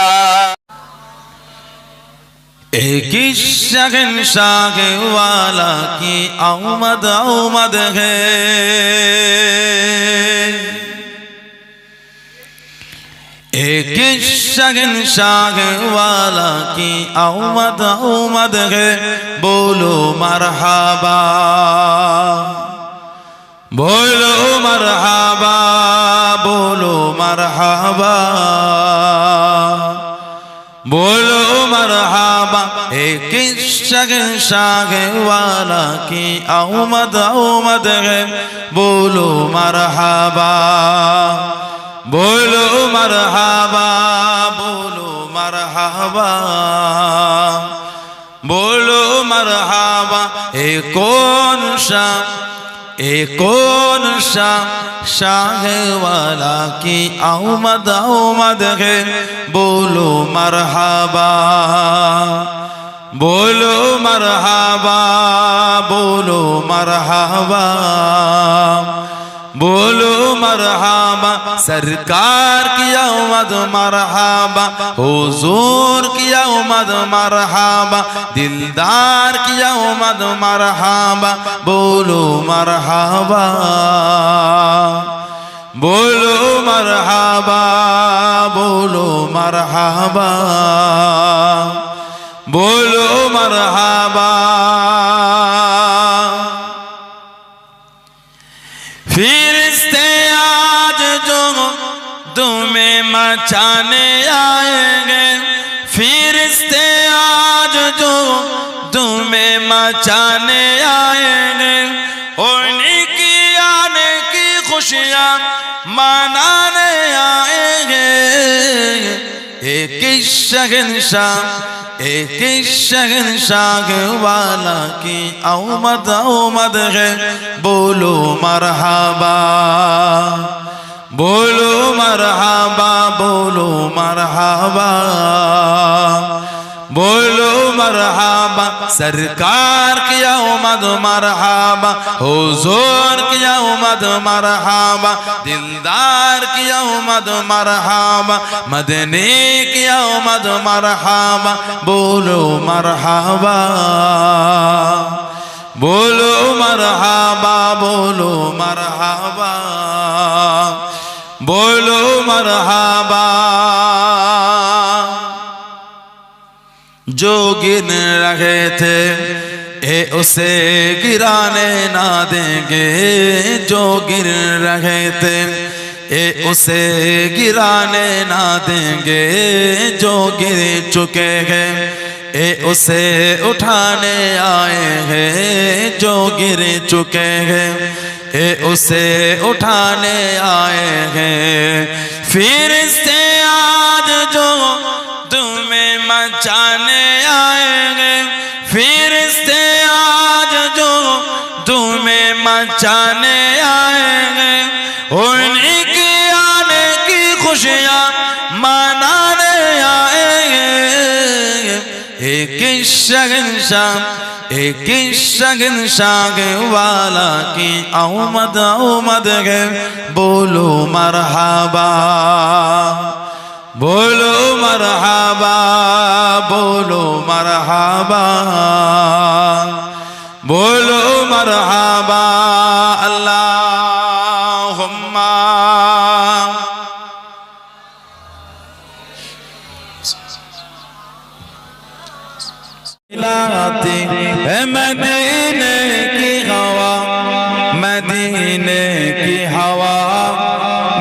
एक शहंशाह वाला की आमद आमद है एक शहंशाह वाला की आमद आमद है बोलो मरहबा बोलो मरहबा बोलो मरहबा बोलो मरहबा एक शहंशाह वाला की आमद आमद है बोलो मरहबा बोलो मरहबा बोलो मरहबा बोलो मरहबा कौन शाह वाला की आमद आमद है बोलो मरहबा बोलो मरहबा बोलो मरहबा बोलो मरहबा सरकार की आमद मरहबा हुजूर की आमद मरहबा दिलदार की आमद मरहबा बोलो मरहबा बोलो मरहबा बोलो मरहबा बोलो मरहबा फिरिश्ते आज जो तुम्हें मचाने आएंगे फिरिश्ते आज जो तुम्हें मचाने आएंगे उन्हीं की आने की खुशियाँ मनाने आएंगे एक शहंशाह वाला की आमद है बोलो मरहबा बोलो मरहबा बोलो मरहबा बोलो मरहबा सरकार की आमद मरहबा हुजूर की आमद मरहबा दिलदार की आमद मरहबा मदनी की आमद मरहबा बोलो मरहबा बोलो मरहबा बोलो मरहबा बोलो मरहबा जो गिन रहे थे उसे गिराने ना देंगे जो गिर रहे थे उसे गिराने ना देंगे जो गिर चुके हैं उसे उठाने आए हैं जो गिर चुके हैं उसे उठाने आए हैं फिरिश्ते आज जो तुम्हें मचाने आएंगे फिरिश्ते आज जो तुम्हें मचाने आएंगे उन्हीं की आने की खुशियाँ मनाने आएंगे एक शहंशाह वाला की आमद है बोलो मरहबा बोलो मरहबा बोलो मरहबा बोलो मरहबा अल्लाहुम्मा लाती है मदीने की हवा मदीने की हवा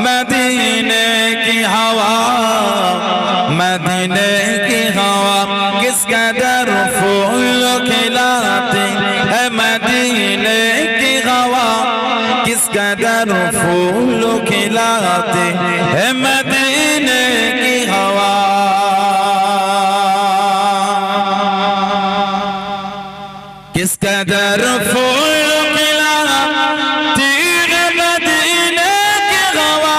मदीने की हवा मदीने की हवा किस कदर फूल खिलाती है मदीने की हवा किस कदर फूल खिलाती है मदीने की हवा किस कदर फूल खिलाती है मदीने की हवा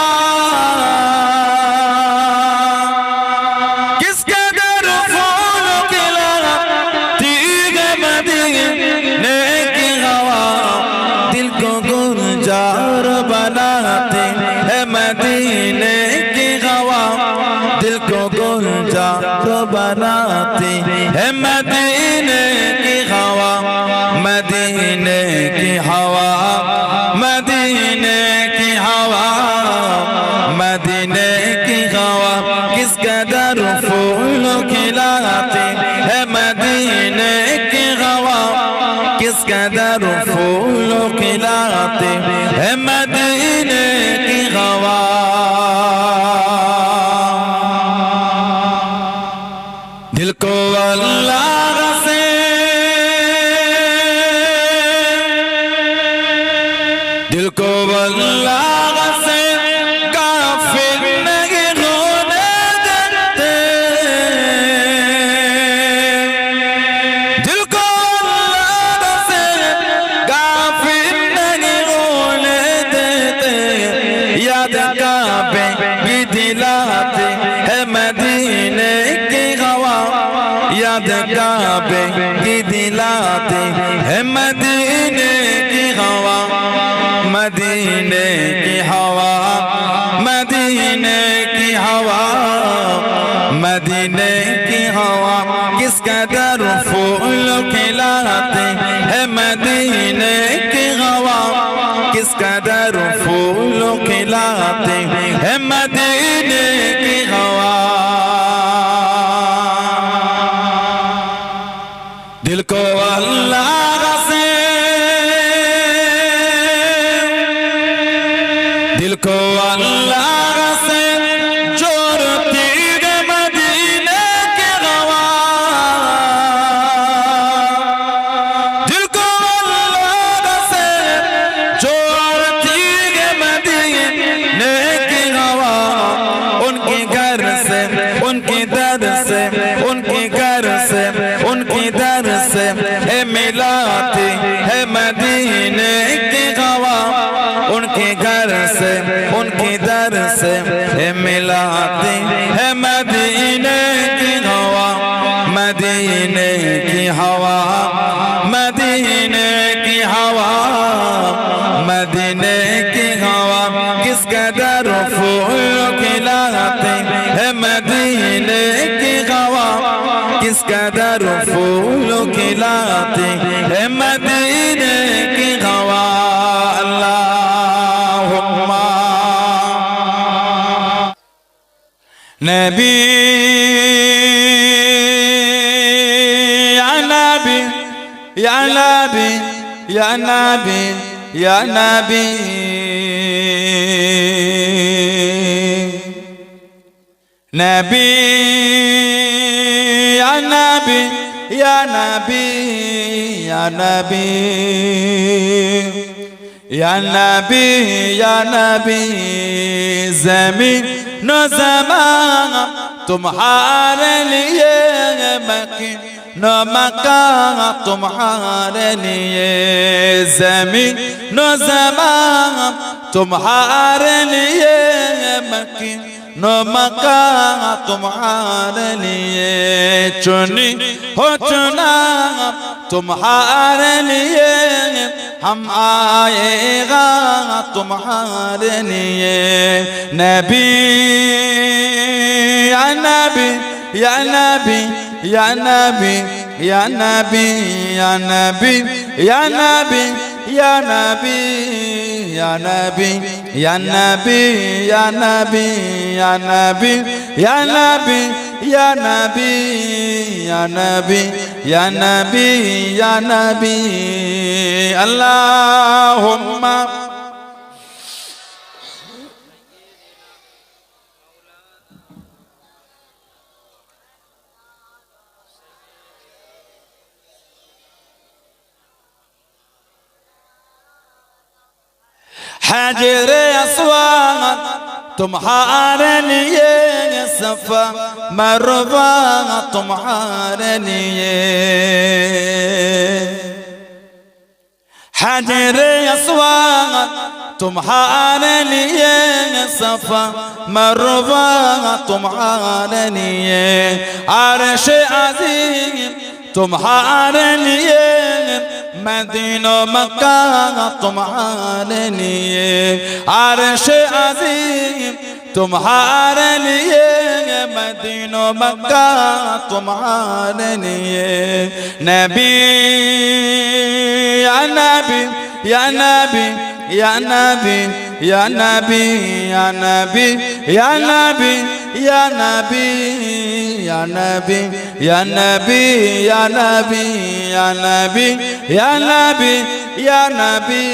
किस कदर फूल खिलाती है मदीने की हवा दिल को गुलजार बनाती है मदीने की हवा दिल को गुलजार बनाती है मदीने की हवा मदीने की हवा मदीने की हवा मदीने की हवा किस कदर फूल खिलाती है मदीने की हवा किस कदर फूल खिलाती है मदीने की हवा दिल को अल्लाह से दिल को अल्लाह से काफिर नहीं होने देते दिल को अल्लाह से काफिर नहीं होने देते याद काबे की दिलाते है मदीने की हवा याद काबे की दिलाते है मदीने की हवा मदीने हवा मदीने की हवा किस कदर फूल खिलाते हैं मदीने की हवा किस कदर फूल खिलाते हैं मदीने की हवा दिल को अल्लाह से दिल को अल्लाह से जोड़ती है मदीने की हवा दिल को अल्लाह से जोड़ती है मदीने की हवा उनके घर से उनके दर से उनके घर से उनकी दर से है मिलाती है मदीने की हवा उनके घर से उनकी दर से है मिलाती है मदीने की हवा मदीने की हवा मदीने की हवा मदीने की हवा किस कदर फूल खिलाते है मदीने की हवा किस कदर फूल खिलाते है मदीने की हवा अल्लाहुम्मा नबी या नबी या नबी या नबी या नबी नबी या नबी या नबी या नबी या नबी या नबी ज़मीन न ज़मान तुम्हारे लिए मकीन न मकान तुम्हारे लिए ज़मीन न ज़मान तुम्हारे लिए मकीन न मकान तुम्हारे लिए चुनी हो चुना तुम्हारे लिए हम आएगा तुम्हारे लिए नबी या नबी या नबी या नबी या नबी या नबी या नबी या नबी या नबी या नबी या नबी या नबी या नबी या नबी या नबी या नबी या नबी अल्लाहुम्मा हजर अस्वाद तुम्हारे लिए सफा मरवा तुम्हारे लिए हजर अस्वाद तुम्हारे लिए सफा मरवा तुम्हारे लिए अर्श अज़ीम तुम्हारे लिए मदीना मक्का तुम्हारे लिए अर्श अज़ीम तुम्हारे लिए मदीना मक्का तुम्हारे लिए नबी या नबी या नबी या नबी या नबी या नबी या नबी या नबी या नबी या नबी या नबी या नबी या नबी या नबी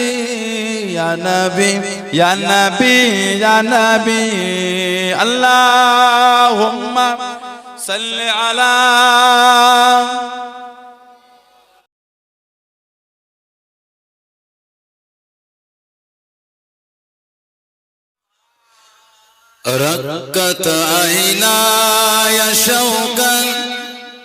या नबी या नबी या नबी अल्लाहुम्मा सल्लि अला रक्कत ऐनाय शौकन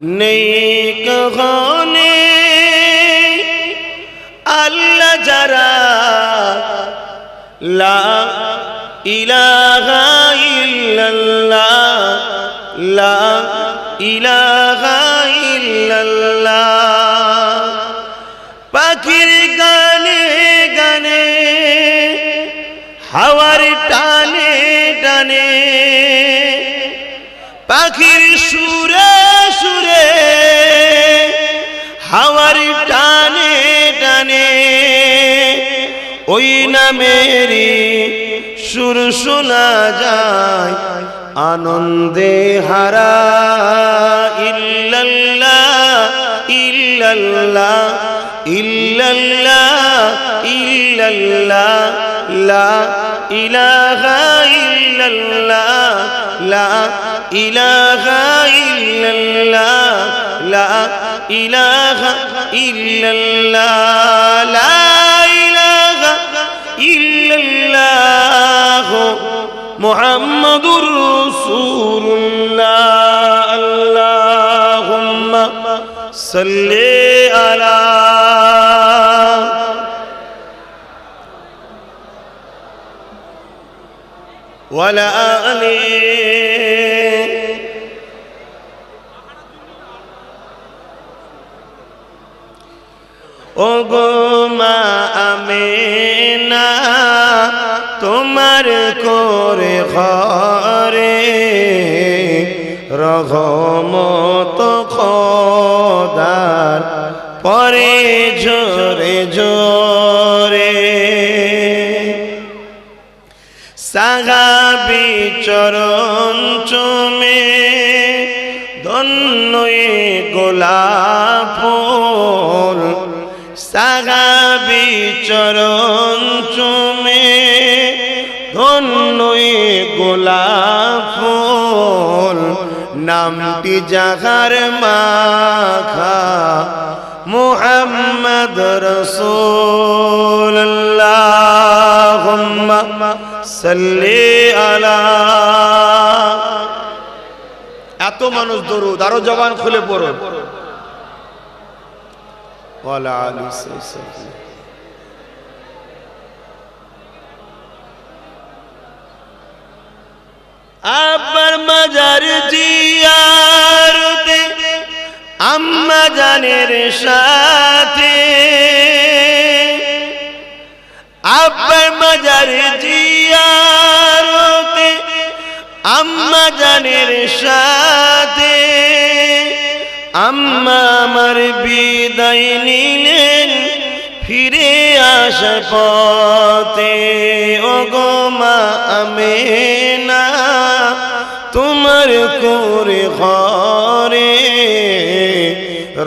नेक होने अल्लाह जरा ला इलाहा इल्लल्लाह ला इलाहा इल्लल्लाह पाखिर गाने गाने हवार टाने टाने पाखिर सुरे सुरे हवार टाने टाने ओई ना मेरी सुर सुना जाए आनंदे हरा इल्लल्लाह इल्लल्लाह इल्लल्लाह इल्लल्लाह ला इलाहा इल्लल्लाह ला इलाहा इल्लल्लाह ला इलाहा इल्लल्लाह ला इलाहा इल्लल्लाह मुहम्मदुर रसूलुल्लाह अल्लाहुम्मा सल्ली अला वला आली ओगो मा आमेना तुम्हार कोरे घरे रघमत खोदार परे जोरे जोरे सागाबी चरण चुमे धन्य गोलाप फूल सागाबी चरण चुमे धन्य गोलाप फूल नामटी जागार माखा मुहम्मद रसूलुल्लाह আল্লাহুম্মা সাল্লি আলা। এত মানুষ দরুদ, আরো জবান খুলে পড়ো। ওয়ালা আলি সাল্লাল্লাহু। আব্বার মাজার জিয়ারতে আম্মা জানের সাথে, আব্বার মাজার জিয়ারতে আম্মা জানের সাথে, আম্মা আমার বিদায় নিলেন ফিরে আসা পথে। ও গো মা আমেনা তোমার করে ঘরে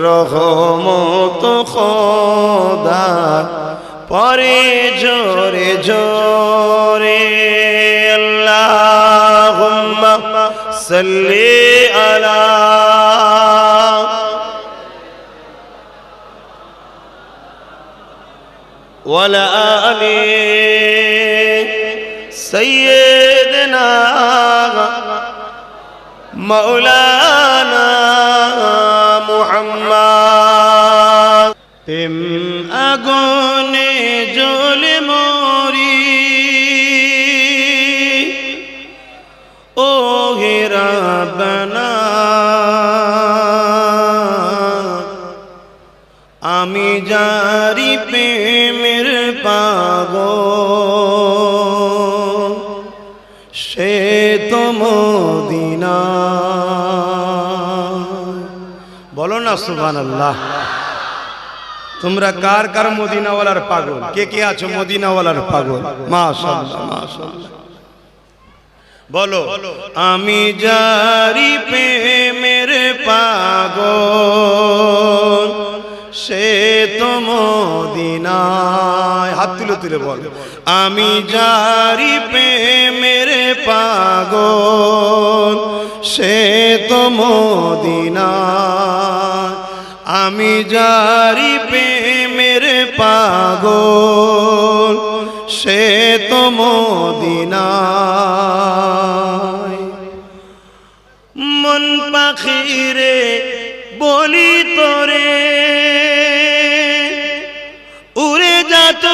রহমত খোদা পরে জোরে জোরে। আল্লাহুম্মা সাল্লি আলা ওয়ালা আলি সাইয়্যিদিনা মাওলানা মুহাম্মদ। প্রেম আগুনে জ্বলে মরি ও হে রাব্বানা, আমি জারি প্রেমের পাগল সে তো মদিনা। বলো না সুবহানাল্লাহ। তোমরা কার কার মদিনাওয়ালার পাগল? কে কে আছো মদিনাওয়ালার পাগল? মাশাআল্লাহ মাশাআল্লাহ। বলো আমি জারি প্রেমের পাগল সে তো মদিনায়। হাত তুলে তুলে বলো আমি জারি প্রেমের পাগল সে তো মদিনায়। আমি জারি প্রেমের পাগল সে তো মদিনায়। মন পাখিরে বলি তোরে উড়ে যাত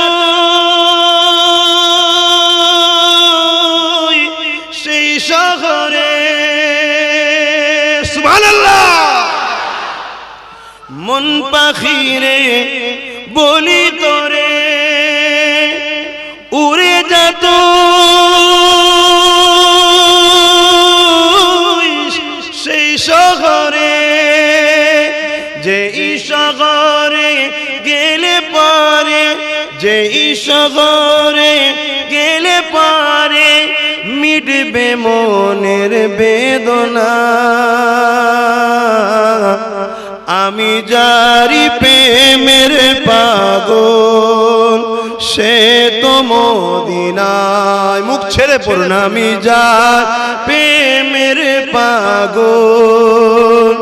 সেই শহরে। সুবহানাল্লাহ। মন পাখিরে বলি তোরে উড়ে যেত সেই শহরে, যেই শহরে গেলে পারে, যেই শহরে গেলে পারে মিটবে মনের বেদনা। আমি জারি প্রেমের পাগল সে তো মদিনায়। মুখ ছেড়ে পড়ুন আমি জারি প্রেমের পাগল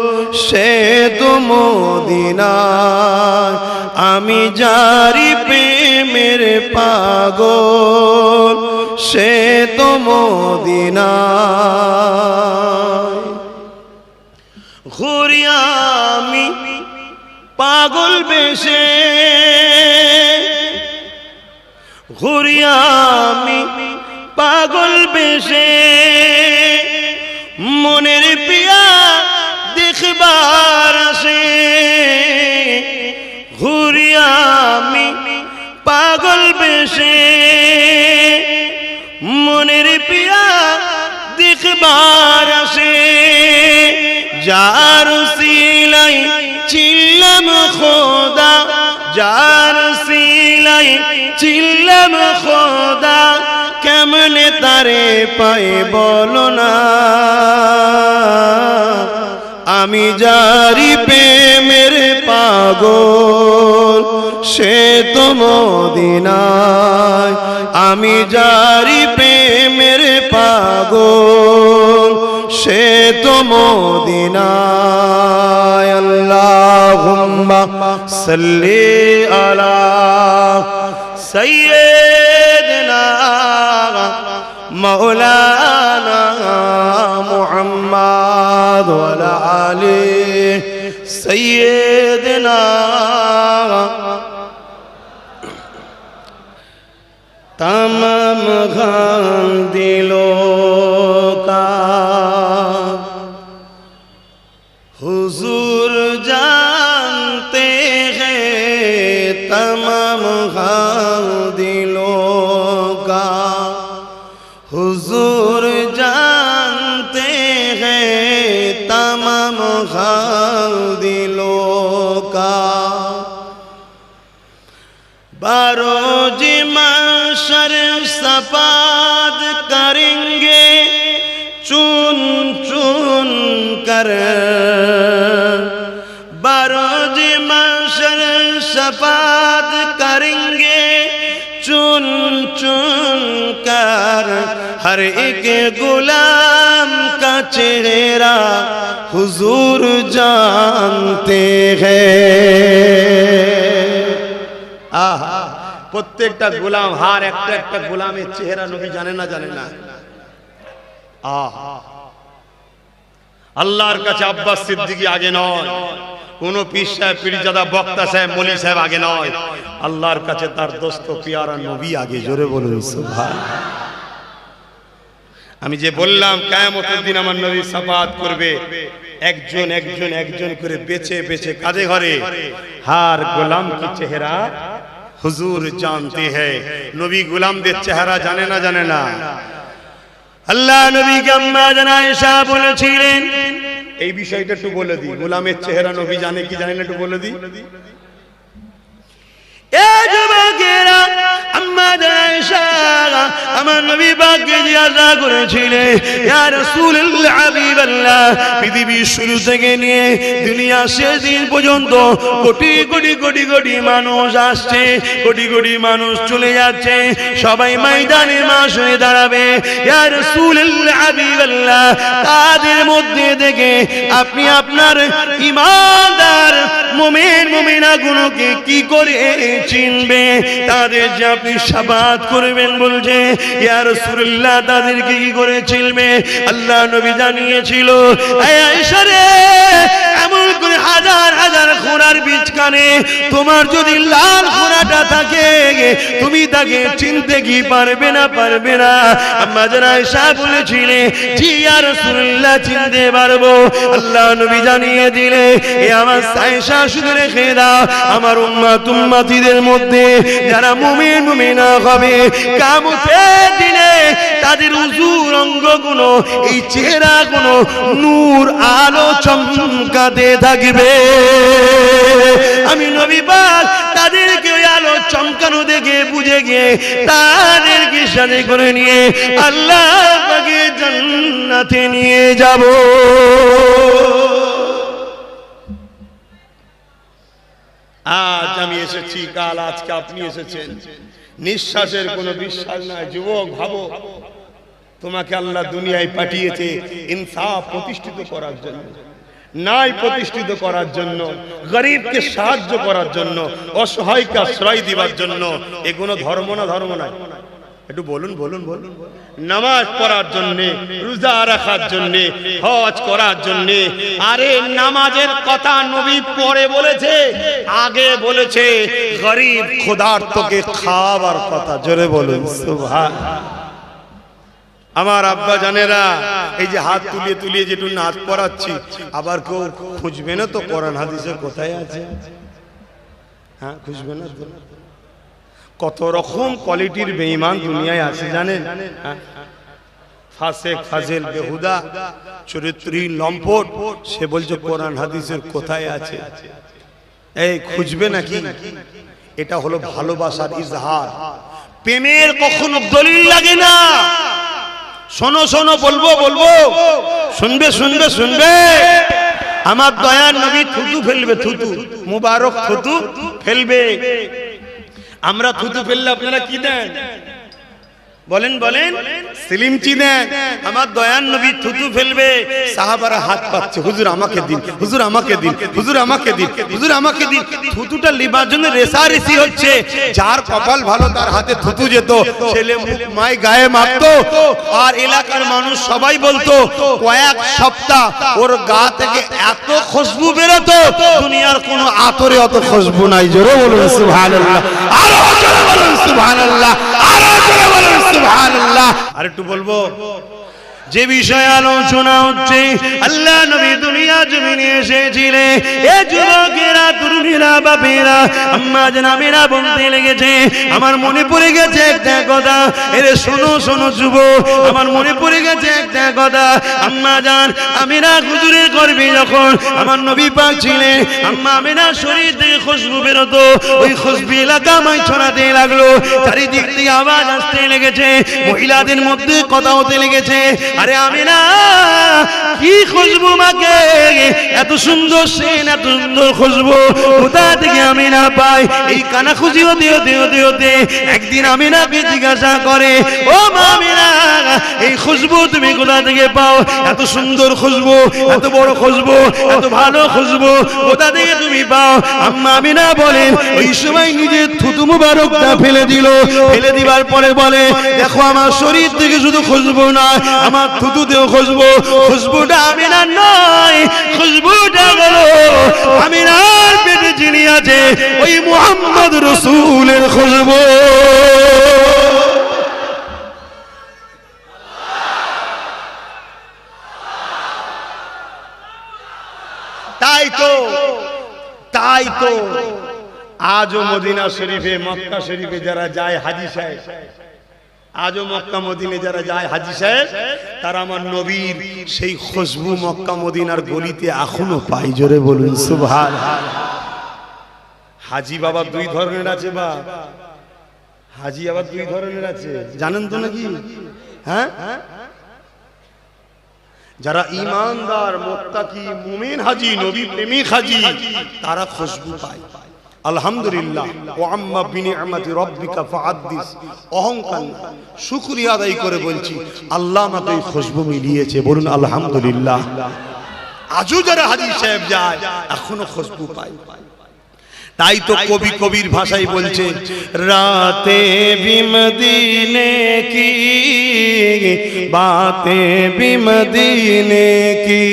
সে তো মদিনায়। আমি জারি প্রেমের পাগল সে তো মদিনায়। ঘুরি আমি পাগল বেশে, ঘুরি আমি পাগল বেশে মনের পিয়া দেখবার আসে। ঘুরি আমি পাগল বেশে মনের পিয়া দেখবার আসে। যার সিলাই চিল্লাম খোদা, যার সিলাই চিল্লাম খোদা কেমনে তারে পাই বলো না। আমি জারি প্রেমের পাগল সে তো মদিনায়। আমি জারি প্রেমের পাগল সে তো মদিনায়। আল্লাহুম্মা সাল্লি আলা সাইয়্যিদিনা मौलाना मुहम्मद वाला आले सैयदना तमाम गम दिलों का हुजूर जानते हैं, तमाम गम दिलों का हुजूर जानते हैं, तमाम गम दिलों का। बारोज महशर सफाद करेंगे चुन चुन कर, बारोज महशर सफाद करेंगे चुन चुन कर, हर एक गुलाम का चेहरा हुजूर जानते हैं। প্রত্যেকটা গোলাম হার একটা একটা গোলামের চেহারা নবী জানে না জানে না। আল্লাহর কাছে আব্বাস সিদ্দিকী আগে নয়, কোন পীর সাহেব পীরজাদা বক্তা সাহেব মলি সাহেব আগে নয়, আল্লাহর কাছে তার দোস্ত পিয়ারা নবী আগে। জোরে বলুন সুবহানাল্লাহ। আমি যে বললাম কিয়ামতের দিন আমার নবী শাফাআত করবে, একজন একজন একজন করে বেছে বেছে কাঁধে ঘরে হার গোলাম কি চেহারা হুজুর জানতে हैं। নবী গোলামদের চেহারা জানে না জানে না। আল্লাহ নবীকে আম্মা জান আয়েশা বলেছিলেন, এই বিষয়টা একটু বলে দিই, গোলামের চেহারা নবী জানে কি জানে না একটু বলে দিই। এ যুবকেরা, আম্মা জান আয়েশা আমার নবী পাককে জিজ্ঞাসা করেছিলেন, ইয়া রাসূলুল্লাহ হাবিবাল্লাহ, পৃথিবীর শুরু থেকে নিয়ে দুনিয়া শেষ দিন পর্যন্ত কোটি কোটি কোটি কোটি মানুষ আসছে, কোটি কোটি মানুষ চলে যাচ্ছে, সবাই ময়দানে মাস হয়ে দাঁড়াবে। ইয়া রাসূলুল্লাহ হাবিবাল্লাহ, তাদের মধ্যে থেকে আপনি আপনার ঈমানদার মুমিন মুমিনাগুলোকে কি করে চিনবে? তাদের যে আপনি শাফাআত করবেন বলছে, ইয়া রাসূলুল্লাহ তাদেরকে কি করে চিনবে? আল্লাহ নবী জানিয়েছিল, আয়েশা রে, এমন করে হাজার হাজার ঘোড়ার বিচখানে তোমার যদি লাল ঘোড়াটা থাকে, তুমি তাকে চিনতে কি পারবে না? পারবে না। আম্মা জান আয়েশা বলেছিলেন, জি ইয়া রাসূলুল্লাহ চিনতে পারবো। আল্লাহ নবী জানিয়ে দিলে, এ আমার আয়েশা শুনে রেখে দাও, আমার উম্মত উম্মতিদের মধ্যে যারা মুমিন মুমিনা হবে, কিয়ামতের দিনে তাদের উজুর অঙ্গগুলো, এই চেহারাগুলো নূর আলো চমকাতে থাকবে। আমি নবী পাক তাদেরকে ওই আলো চমকানো দেখে বুঝে গিয়ে তাদেরকে সাথে করে নিয়ে আল্লাহ পাকের জান্নাতে নিয়ে যাব। আজ আমি এসেছি, কাল আজকে আপনি এসেছেন, নিঃশ্বাসের কোনো বিশ্বাস নাই। যুবক ভাবো, তোমাকে আল্লাহ দুনিয়ায় পাঠিয়েছে ইনসাফ প্রতিষ্ঠিত করার জন্য, ন্যায় প্রতিষ্ঠিত করার জন্য, গরিবকে সাহায্য করার জন্য, অসহায়কে আশ্রয় দিবার জন্য। এগুলো ধর্ম না ধর্ম নয়? একটু বলুন বলুন বলুন। নামাজ পড়ার জন্য, রোজা রাখার জন্য, হজ করার জন্য। আরে নামাজের কথা নবী পরে বলেছে, আগে বলেছে গরিব ক্ষুধার্তকে খাওয়াবার কথা। জোরে বলুন সুবহানাল্লাহ। আমার আব্বা জানেরা, এই যে হাত তুলিয়ে তুলিয়ে যেটু নাচ পড়াচ্ছি, আবার কেউ খুঁজবে না তো কোরআন হাদিসে কোথায় আছে? হ্যাঁ, খুঁজবে না তো? কত রকম কোয়ালিটির বেঈমান দুনিয়ায় আছে জানেন? ফাসেক, ফাজিল, বেহুদা, চরিত্রহীন, লম্পট, সে বলছে কোরআন হাদিসের কোথায় আছে? এই খুঁজবে নাকি? এটা হলো ভালোবাসার ইজহার। প্রেমের কখনো দলিল লাগে না। শোনো শোনো, বলবো বলবো, শুনবে শুনবে শুনবে। আমার দয়ার নবী থুতু ফেলবে, থুতু মুবারক থুতু ফেলবে। আমরা থুতু ফেললে আপনারা কি দেন? বলেন বলেন সিলিমচি দেন, আমার দয়ার নবী থুতু ফেলবে, সাহাবারা হাত পাচ্ছে, হুজুর আমাকে দিন, হুজুর আমাকে দিন, হুজুর আমাকে দিন, হুজুর আমাকে দিন। থুতুটা লিবার জন্য রেসারেসি হচ্ছে। যার কপাল ভালো তার হাতে থুতু যেত, ছেলে মুখ মাই গায়ে মারতো, আর এলাকার মানুষ সবাই বলতো কয়েক সপ্তাহ ওর গা থেকে এত খুশবু বেরোতো, দুনিয়ার কোনো আতরে অত খুশবু নাই। জোরে বলুন সুবহানাল্লাহ, আরো জোরে বলুন সুবহানাল্লাহ, আরো জোরে বলুন সুবহানাল্লাহ। আর একটু বলবো, যে বিষয়ে আলোচনা হচ্ছে, আল্লাহ নবী দুনিয়া জমিনে এসেছিলেন, এ যুবকেরা, তরুণীরা, বাপেরা, আম্মা জানেরা বলতে লেগেছে, আমার মনে পড়ে গেছে একটা কথা। এরে শোনো শোনো যুবক, আমার মনে পড়ে গেছে একটা কথা। আম্মা জান আমিনা হুজুরের গর্ভে যখন আমার নবী পাক ছিলেন, আম্মা আমিনার শরীর থেকে খুশবু বেরোতো, ওই খুশবু এলাকায় ছড়াতে লাগলো, চারিদিক থেকে আওয়াজ আসতে লেগেছে, মহিলাদের মধ্যে কথা হতে লেগেছে, আরে আমিনা কি খুশবু, মাকে এত সুন্দর সেন, এত সুন্দর খুশবু কোথা থেকে আমিনা পাই? এই কানাখুশি হতে হতে হতে হতে একদিন আমিনাকে জিজ্ঞাসা করে, ও মা আমিনা, এই খুশবু তুমি কোথা থেকে পাও? এত সুন্দর খুশবু, এত বড় খুশবু, এত ভালো খুশবু কোথা থেকে তুমি পাও? আম্মা আমিনা বলেন, ওই সময় নিজের থুতু মুবারকটা ফেলে দিল, ফেলে দিবার পরে বলে, দেখো আমার শরীর থেকে শুধু খুশবু নয়, আমার থুতুতেও খুশবু। খুশবুটা আমিনার নয়, খুশবুটা হলো আমিনার পেটে যিনি আছে ওই মুহাম্মদ রাসূলের খুশবু। তাই তো আজও মদিনা শরীফে, মক্কা শরীফে যারা যায় হাজী সাহেব, আজও মক্কা মদিনে যারা যায় হাজী সাহেব, তারা আমার নবীর সেই খুশবু মক্কা মদিনার গলিতে এখনো পাই। জোরে বলুন সুবহানাল্লাহ। হাজী বাবা দুই ধরনের আছে, বা হাজী আবার দুই ধরনের আছে, জানেন তো নাকি? হ্যাঁ, যারা ঈমানদার, মুত্তাকি, মুমিন হাজী, নবী প্রেমিক হাজী, তারা খুশবু পায়। আলহামদুলিল্লাহ, ওয়া আম্মা বিনিআমাতি রাব্বিকা ফাহাদ্দিস, অহংকার না, শুকরিয়া আদায় করে বলছি, আল্লাহ আমাকে এই খুশবু মিলিয়েছে, বলুন আলহামদুলিল্লাহ। আজও যারা হাজী সাহেব যায় এখনো খুশবু পায়। তাই তো কবি কবির ভাষায় বলছে, রাতে ভি মদিনে কি বাতে ভি মদিনে কি,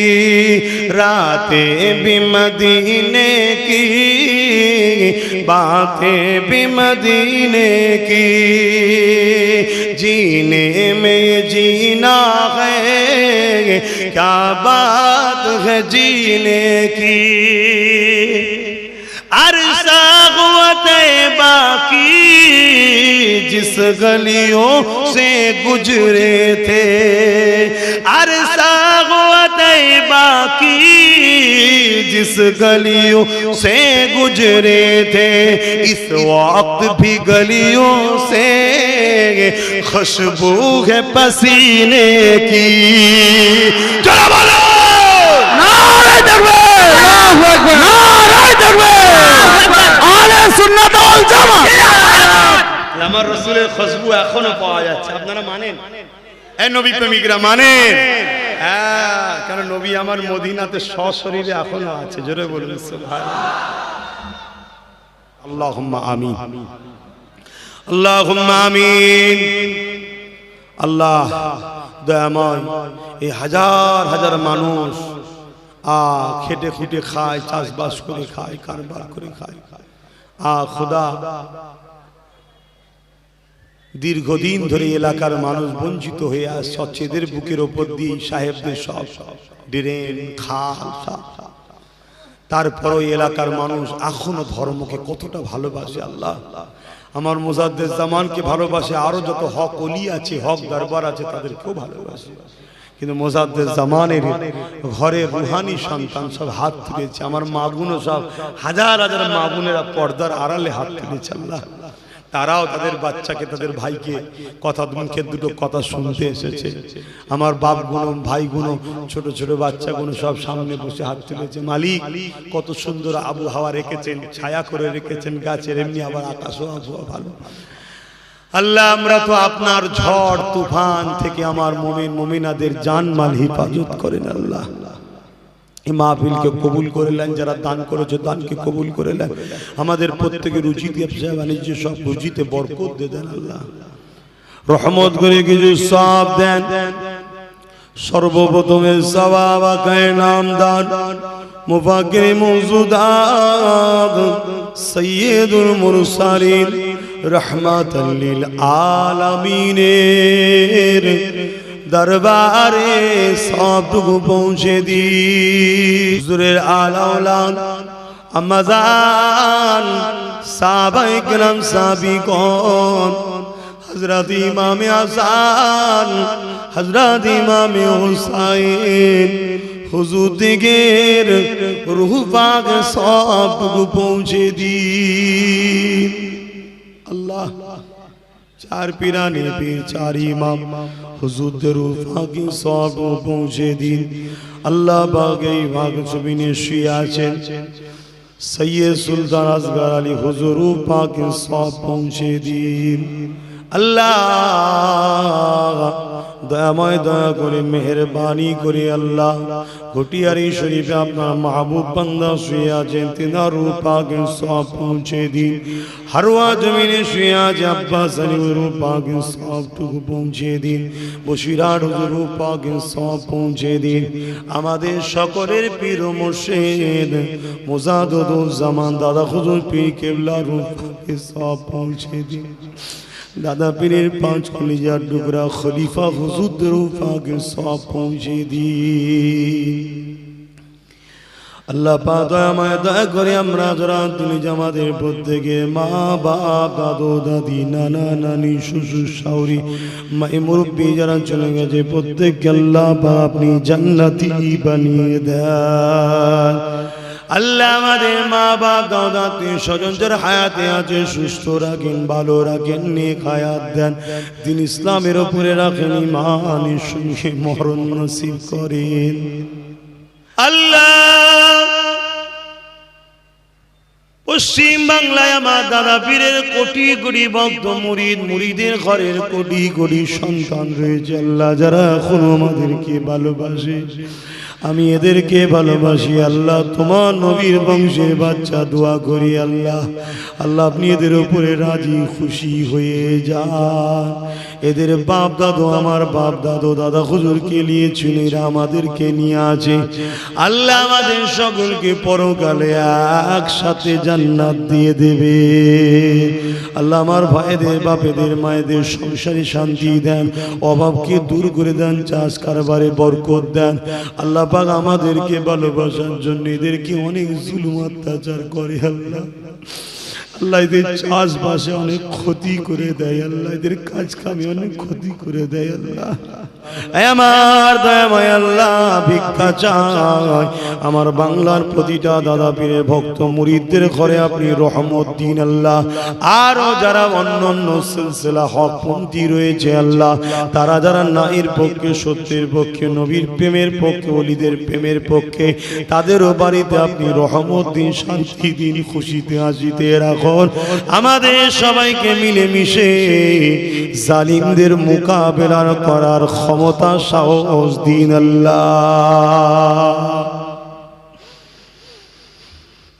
রাতে ভি মদিনে কি বাতে ভি মদিনে কি, जीने में जीना है क्या बात है जीने की, अरसा बाकी जिस गलियों से गुजरे थे, अरसा बाकी जिस गलियों से गुजरे थे, इस वक्त भी गलियों से खुशबू है पसीने की। चलो बोलो नारे तकबीर, अल्लाहू अकबर, नारे तकबीर, आले सुन्नत ওয়াল জামাত। আমার রাসূলের খুশবু এখনো পাওয়া যাচ্ছে, আপনারা মানেন? এই নবী প্রেমিকরা মানেন? হ্যাঁ, কারণ নবী আমার মদিনাতে সশরীরে এখনো আছে। জোরে বলুন সুবহানাল্লাহ, আল্লাহুম্মা আমিন, আল্লাহুম্মা আমিন। আল্লাহ দয়াময়, এই হাজার হাজার মানুষ খেটে খুটে খায়, চাষবাস করে খায়, কারবার করে খায়, খোদা দীর্ঘদিন ধরে এলাকার মানুষ বঞ্চিত হয়ে আসছে, এদের বুকের ওপর দিয়ে সাহেবদের সব ড্রেন, খাল, তারপরও এলাকার মানুষ এখনো ধর্মকে কতটা ভালোবাসে। আল্লাহ আমার মুজাদ্দেদ জামানকে ভালোবাসে, আরো যত হক ওলি আছে, হক দরবার আছে, তাদেরকেও ভালোবাসে। কিন্তু মুজাদ্দেদ জামানের ঘরে রুহানি সন্তান সব হাত তুলেছে, আমার মা বোনও সব হাজার হাজার মা বোনেরা পর্দার আড়ালে হাত তুলেছে। আল্লাহ তারাও তাদের বাচ্চাকে, তাদের ভাইকে কথা, মুখে দুটো কথা শুনতে এসেছে। আমার বাপ গুলো, ভাই গুলো, ছোট ছোট বাচ্চা গুলো সব সামনে বসে হাত তুলেছে। মালিক কত সুন্দর আবহাওয়া রেখেছেন, ছায়া করে রেখেছেন গাছের, এমনি আবার আকাশও আবহাওয়া ভালো। আল্লাহ আমরা তো আপনার ঝড় তুফান থেকে আমার মুমিন মুমিনাদের জানমাল হেফাজত করেন আল্লাহ। এই মাহফিলকে কবুল করে নেন, যারা দান করেছে দানকে কবুল করে নেন। আমাদের প্রত্যেকের রুচিতে ব্যবসা বাণিজ্য সব রুচিতে বরকত দিয়ে দেন আল্লাহ, রহমত করে কিছু সওয়াব দেন। সর্বপ্রথমে সওয়াব আকায়ে নামদার মুফাক্কির মওজুদাত সাইয়্যিদুল মুরসালিন রহমাতাল লিল আলামিনের দরবারে সবটুকু পৌঁছে দি। হুজুরের আলা ওলাদ আম্মাজান সাহাবায়ে কেরাম সাহাবীগণ হযরত ইমামে হাসান হযরত ইমামে হুসাইন হুজুর দিগের রূহ পাক সবটুকু পৌঁছে দি আল্লাহ। চার পীরানে পীর চার ইমাম হুজুরদের রূহ পাক সবটুকু পৌঁছে দিন আল্লাহ। বাগে ভাগ জমিনে শুয়ে আছেন সৈয়দ সুলতান আসগর আলী হুজুর রূহ পাক সব পৌঁছে দিন আল্লাহ। দয়াময় দয়া করে মেহেরবানি করে আল্লাহ ঘটিয়ারি শরীফে আপনার মাহবুব বান্দা শুয়ে আছেন, তিনার রূহ পাক সব পৌঁছে দিন। হারোয়া জমিনে শুয়ে আছে আব্বাস আলী রূহ পাক সবটুকু পৌঁছে দিন। বসিরার রূহ পাক সব পৌঁছে দিন। আমাদের সকলের পীর ও মুর্শিদ মুজাদ্দুজ্জামান দাদা হুজুর পীর কেবলা রূহ পাক সব পৌঁছে দিন। দাদা পীরের পাঁচ কলিজার টুকরা খলিফা হুজুরদের রূহ পাক সব পৌঁছে দিন আল্লাহ। পাক দয়াময় দয়া করে আমরা যারা তুমি জামাতের প্রত্যেকে মা বাপ দাদু দাদি নানা নানি শ্বশুর শাশুড়ি মাই মুরব্বী যারা চলে গেছে প্রত্যেককে আল্লাহ পাক আপনি জান্নাতি বানিয়ে দেন আল্লাহ। আমাদের মা বাপ দাদা আত্মীয় স্বজন যারা হায়াতে আছে সুস্থ রাখেন, ভালো রাখেন, নেক হায়াত দেন, দিন ইসলামের উপরে রাখেন, ঈমানের সঙ্গে মরণ নসিব করেন আল্লাহ। পশ্চিম বাংলায় আমার দাদা পীরের কোটি কোটি ভক্ত মুরিদ, মুরিদের ঘরের কোটি কোটি সন্তান রয়েছে আল্লাহ, যারা এখনো আমাদেরকে ভালোবাসে। আমি এদেরকে ভালোবাসি আল্লাহ, তোমার নবীর বংশের বাচ্চা দোয়া করি আল্লাহ। আল্লাহ আপনি এদের উপরে রাজি খুশি হয়ে যান। এদের বাপ দাদু আমার বাপ দাদু দাদা হুজুরকে নিয়েছিল, এরা আমাদেরকে নিয়ে আছে আল্লাহ। আমাদের সকলকে পরকালে একসাথে জান্নাত দিয়ে দেবে আল্লাহ। আমার ভাইদের বাপেদের মায়েদের সংসারে শান্তি দেন, অভাবকে দূর করে দেন, চাষ কারবারে বরকত দেন আল্লাহ পাক। আমাদেরকে ভালোবাসার জন্য এদেরকে অনেক জুলুম অত্যাচার করে আল্লাহ। আল্লাহ এদের চাষবাসে অনেক ক্ষতি করে দেয় আল্লাহ, এদের কাজ কামে অনেক ক্ষতি করে দেয় আল্লাহ। আমার দয়াময় আল্লাহ ভিক্ষা চাই আমার বাংলার প্রতিটা দাদা পীরের ভক্ত মুরিদদের ঘরে আপনি রহমত দিন আল্লাহ। আরো যারা অন্যান্য সিলসিলা হকপন্থী রয়েছে আল্লাহ, তারা যারা নাইর পক্ষে, সত্যের পক্ষে, নবীর প্রেমের পক্ষে, ওলিদের প্রেমের পক্ষে, তাদেরও বাড়িতে আপনি রহমত দিন, শান্তি দিন, খুশিতে হাসিতে রাখুন। আমাদের সবাইকে মিলেমিশে জালিমদের মোকাবেলা করার ক্ষমতা সাহস দিন আল্লাহ।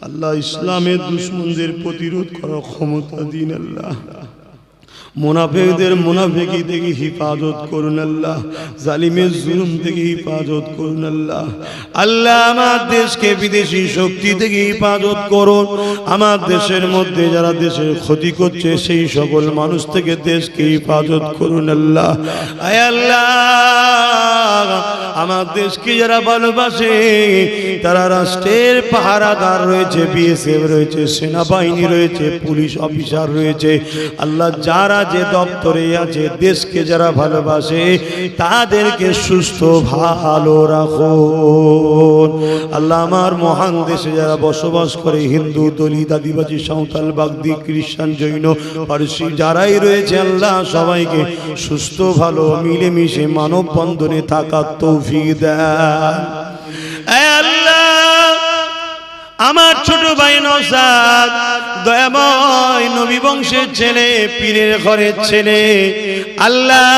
আল্লাহ ইসলামের দুশমনদের প্রতিরোধ করার ক্ষমতা দিন আল্লাহ। মুনাফিকদের মুনাফিকি থেকে হিফাজত করুন আল্লাহ, জালিমের জুলুম থেকে হিফাজত করুন আল্লাহ। আল্লাহ আমার দেশকে বিদেশি শক্তি থেকে হিফাজত করুন। আমার দেশের মধ্যে যারা দেশের ক্ষতি করছে সেই সকল মানুষ থেকে দেশকে হিফাজত করুন আল্লাহ। আয় আল্লাহ আমার দেশকে যারা ভালোবাসে তারা রাষ্ট্রের পাহারাদার রয়েছে, বিএসএফ রয়েছে, সেনাবাহিনী রয়েছে, পুলিশ অফিসার রয়েছে আল্লাহ, যারা যে দপ্তরে আছে দেশকে যারা ভালোবাসে তাদেরকে সুস্থ ভালো রাখুন আল্লাহ। আমার মহান দেশে যারা বসবাস করে হিন্দু, দলিত, আদিবাসী, সাঁওতাল, বাগদি, খ্রিস্টান, জৈন, পারসি যারাই রয়েছে আল্লাহ সবাইকে সুস্থ ভালো মিলেমিশে মানব বন্ধনে থাকার তৌফিক দেন। আল্লাহ আমার ছোট ভাই নওশাদ দয়াময় নবী বংশের ছেলে, পীরের ঘরের ছেলে। আল্লাহ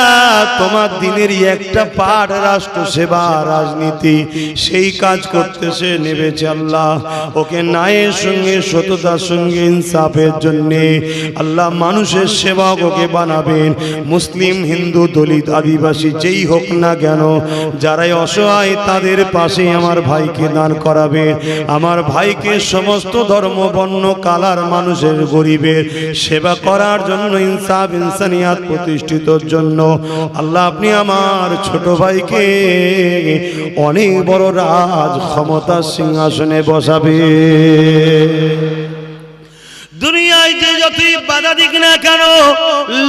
তোমার দিনেরই একটা পাঠ রাষ্ট্র সেবা রাজনীতি, সেই কাজ করতে সে নেবেছে। আল্লাহ ওকে ন্যায়ের সঙ্গে সততার সঙ্গে ইনসাফের জন্যে আল্লাহ মানুষের সেবক ওকে বানাবেন। মুসলিম, হিন্দু, দলিত, আদিবাসী যেই হোক না কেন, যারাই অসহায় তাদের পাশে আমার ভাইকে দান করাবে। আমার ভাইকে সমস্ত ধর্ম, বর্ণ, কালার মানুষের গরিবের সেবা করার জন্য, ইনসাফ ইনসানিয়াত প্রতিষ্ঠিতর জন্য আল্লাহ আপনি আমার ছোট ভাইকে অনেক বড় রাজ ক্ষমতার সিংহাসনে বসাবে। দুনিয়ায় যে যতই বাধা দিক না কেন,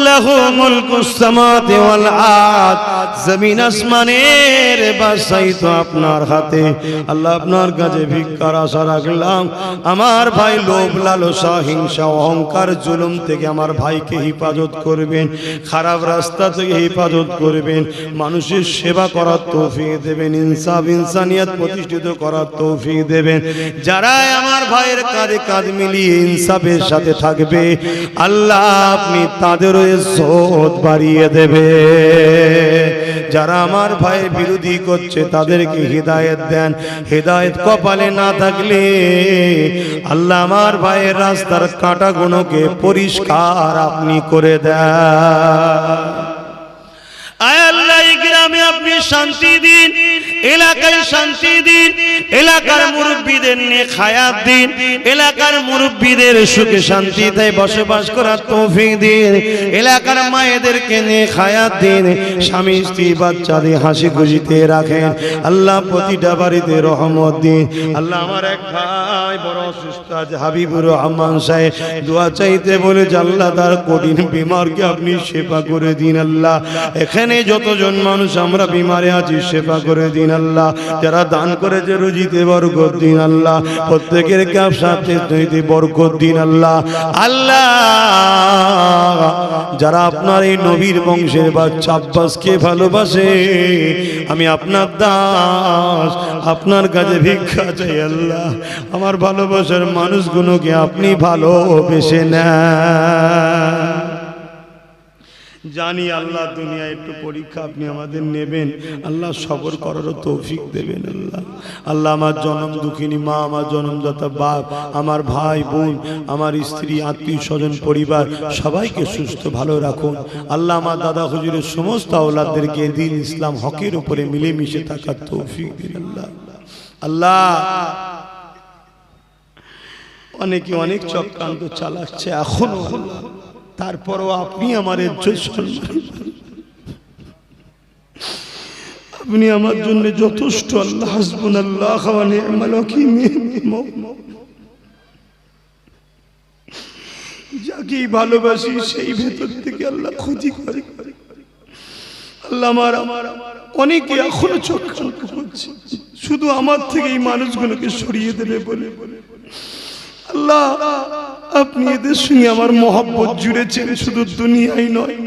লাহু মুলকুস সামাওয়াতি ওয়াল আরদ, জমিন আসমানের বাদশাহী তো আপনার হাতে। আল্লাহ আপনার কাছে ভিক্ষার আশা রাখলাম, আমার ভাই লোভ, লালসা, হিংসা, অহংকার, জুলুম থেকে আমার ভাইকে হেফাজত করবেন, খারাপ রাস্তা থেকে হেফাজত করবেন, মানুষের সেবা করার তৌফিক দেবেন, ইনসাফ ইনসানিয়াত প্রতিষ্ঠিত করার তৌফিক দেবেন। যারা আমার ভাইয়ের কাঁধে কাঁধ মিলিয়ে ইনসাফের সাথে থাকবে, আল্লাহ আপনি তাদেরও ইজ্জত বাড়িয়ে দেবে। যারা আমার ভাইয়ের বিরোধী করছে তাদেরকে হিদায়াত দেন। হিদায়াত কপালে না থাকলে আল্লাহ আমার ভাইয়ের রাস্তার কাঁটাগুলোকে পরিষ্কার আপনি করে দেন। আয় আল্লাহ এই গ্রামে আপনি শান্তি দিন, এলাকায় শান্তি দিন, এলাকার মুরব্বীদের নিয়ে হায়াত দিন, এলাকার মুরব্বীদের সুখে শান্তিতে বসবাস করার তৌফিক দিন, এলাকার মায়েদেরকে নিয়ে হায়াত দিন, স্বামী স্ত্রী বাচ্চাদের হাসি খুশিতে রাখেন। আল্লাহ প্রতিটা বাড়িতে রহমত দিন। আল্লাহ আমার এক ভাই বড় অসুস্থ আছে, হাবিবুর রহমান সাহেব দোয়া চাইতে বলে, আল্লাহ তার কঠিন বিমারকে আপনি সেবা করে দিন। আল্লাহ এখানে যতজন মানুষ আমরা বিমারে আছি সেবা করে দিন। আল্লাহ যারা দান করেছে রুজিতে বরকত দিন। আল্লাহ প্রত্যেকের ব্যবসাতে বরকত দিন। আল্লাহ আল্লাহ যারা আপনার এই নবীর বংশের বাচ্চা আব্বাসকে ভালোবাসে, আমি আপনার দাস, আপনার কাছে ভিক্ষা চাই। আল্লাহ আমার ভালোবাসার মানুষগুলোকে আপনি ভালোবেসে নেন। জানি আল্লাহ দুনিয়া একটু পরীক্ষা আপনি আমাদের নেবেন। আল্লাহ সবর করারও তৌফিক দেবেন। আল্লাহ আল্লাহ আমার জনম দুঃখিনী মা, আমার জনমদাতা বাপ, আমার ভাই বোন, আমার স্ত্রী, আত্মীয় স্বজন, পরিবার সবাইকে সুস্থ ভালো রাখুন। আল্লাহ আমার দাদা হুজুরের সমস্ত আওলাদদেরকে দিন ইসলাম হকের উপরে মিলেমিশে থাকার তৌফিক দিন। আল্লাহ আল্লাহ অনেকে অনেক চক্রান্ত চালাচ্ছে এখনো, তারপরও আপনি আমার আপনি আমার জন্য যথেষ্ট। আল্লাহ হাসবুনাল্লাহ ওয়া নি'মাল ওয়াকিল। যাকে ভালোবাসি সেই ভেতর থেকে আল্লাহ ক্ষতি করে। আল্লাহ আমার অনেকে এখনো চক্রান্ত করছে শুধু আমার থেকে এই মানুষগুলোকে সরিয়ে দেবে বলে। আল্লাহ আপনি এদের সঙ্গে আমার মহব্বত জুড়েছেন, শুধু দুনিয়ায় নয়,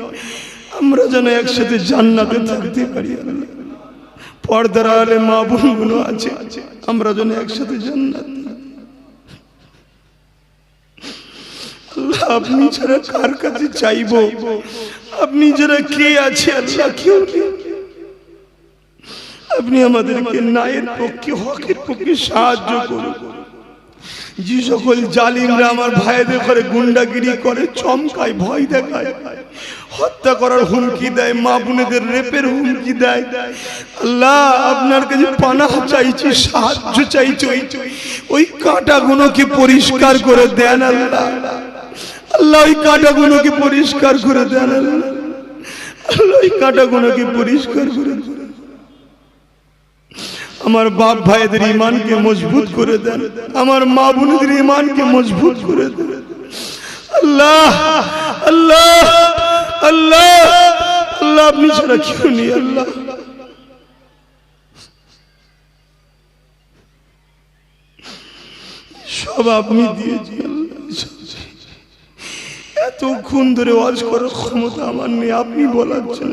আমরা যেন একসাথে জান্নাতে থাকতে পারি। আল্লাহ পর্দার আড়ালে মা বোনগুলো আছে, আমরা যেন একসাথে জান্নাত। আল্লাহ আপনি ছাড়া কার কাছে চাইবো? আপনি ছাড়া কে আছে? আল্লাহ কেউ নেই। আপনি আমাদেরকে ন্যায়ের পক্ষে, হকের পক্ষে সাহায্য করুন। যে সকল জালিমরা আমার ভাইদের ঘরে গুন্ডাগিরি করে, চমকায়, ভয় দেখায়, হত্যা করার হুমকি দেয়, মা বোনেদের রেপের হুমকি দেয়, আল্লাহ আপনার কাছে পানাহ চাইছি, সাহায্য চাইছি। ওই কাঁটাগুলোকে পরিষ্কার করে দেন আল্লাহ। আল্লাহ ওই কাঁটাগুলোকে পরিষ্কার করে দেন আল্লাহ। আল্লাহ ওই কাঁটাগুলোকে পরিষ্কার করে দেন। আমার বাপ ভাইদের ঈমানকে মজবুত করে দেন, আমার মা বোনদের ঈমানকে মজবুত করে দেন। আল্লাহ আল্লাহ আল্লাহ আল্লাহ আপনি ছাড়া কেউ নেই। আল্লাহ সব আপনি দিয়েছেন। এতক্ষণ ধরে ওয়াজ করার ক্ষমতা আমার নেই, আপনি বলাচ্ছেন।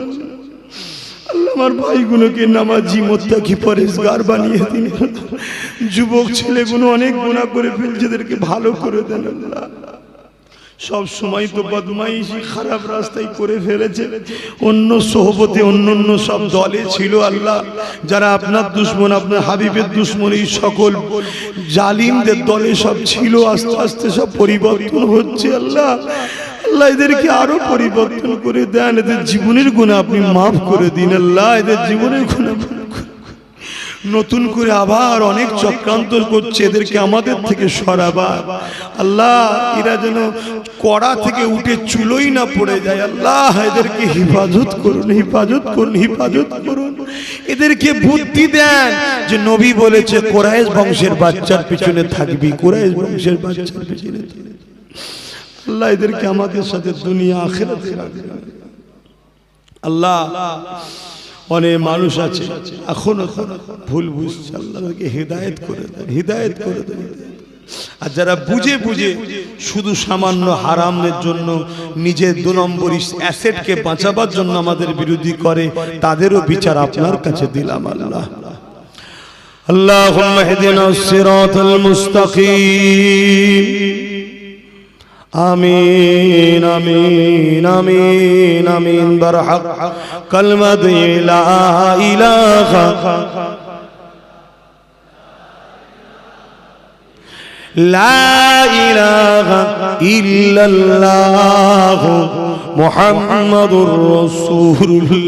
আল্লাহ আমার ভাইগুলোকে নামাজি মোত্তাকি পরেশগার বানিয়ে দিন। যুবক ছেলেগুলো অনেক গুনাহ করে ফেলছে, এদেরকে ভালো করে দেন আল্লাহ। সব সময় তো বদমাইশি খারাপ রাস্তায় করে ফেলেছে, অন্য সোহবতে অন্য সব দলে ছিল আল্লাহ, যারা আপনার দুশ্মন, আপনার হাবিবের দুশ্মন, এই সকল জালিমদের দলে সব ছিল। আস্তে আস্তে সব পরিবর্তন হচ্ছে আল্লাহ। আল্লাহ এদেরকে আরো পরিবর্তন করে দেন, এদের জীবনের গুনাহ আপনি মাফ করে দিন আল্লাহ, এদের জীবনের গুনাহ নতুন করে আবার অনেক চক্রান্ত করছে, এদেরকে আমাদের থেকে সরাবার আল্লাহ। এরা যেন কড়া থেকে উঠে চুলোই না পড়ে যায় আল্লাহ, এদেরকে হেফাজত করুন, হেফাজত করুন, হেফাজত করুন। এদেরকে বুদ্ধি দেন যে নবী বলেছে কুরাইশ বংশের বাচ্চার পিছনে থাকবি, কুরাইশ বংশের বাচ্চার পিছনে আল্লাহ। এদেরকে আমাদের সাথে দুনিয়া আখিরাতে রাখবেন আল্লাহ। অনেক মানুষ আছে এখনো ভুল বুঝছে, আল্লাহকে হিদায়াত করে দেন, হিদায়াত করে দেন। আর যারা বুঝে বুঝে শুধু সামান্য হারামের জন্য নিজের 2 নম্বরী অ্যাসেটকে বাঁচাবার জন্য আমাদের বিরোধী করে, তাদেরও বিচার আপনার কাছে দিলাম আল্লাহ। আল্লাহুম্মা ইহদিনাস সিরাতাল মুস্তাকিম। আমিন আমিন আমিন আমিন বরহক কলমত লা ইলাহা লা ইলাহা ইল্লাল্লাহু মুহাম্মাদুর রাসূলুল্লাহ।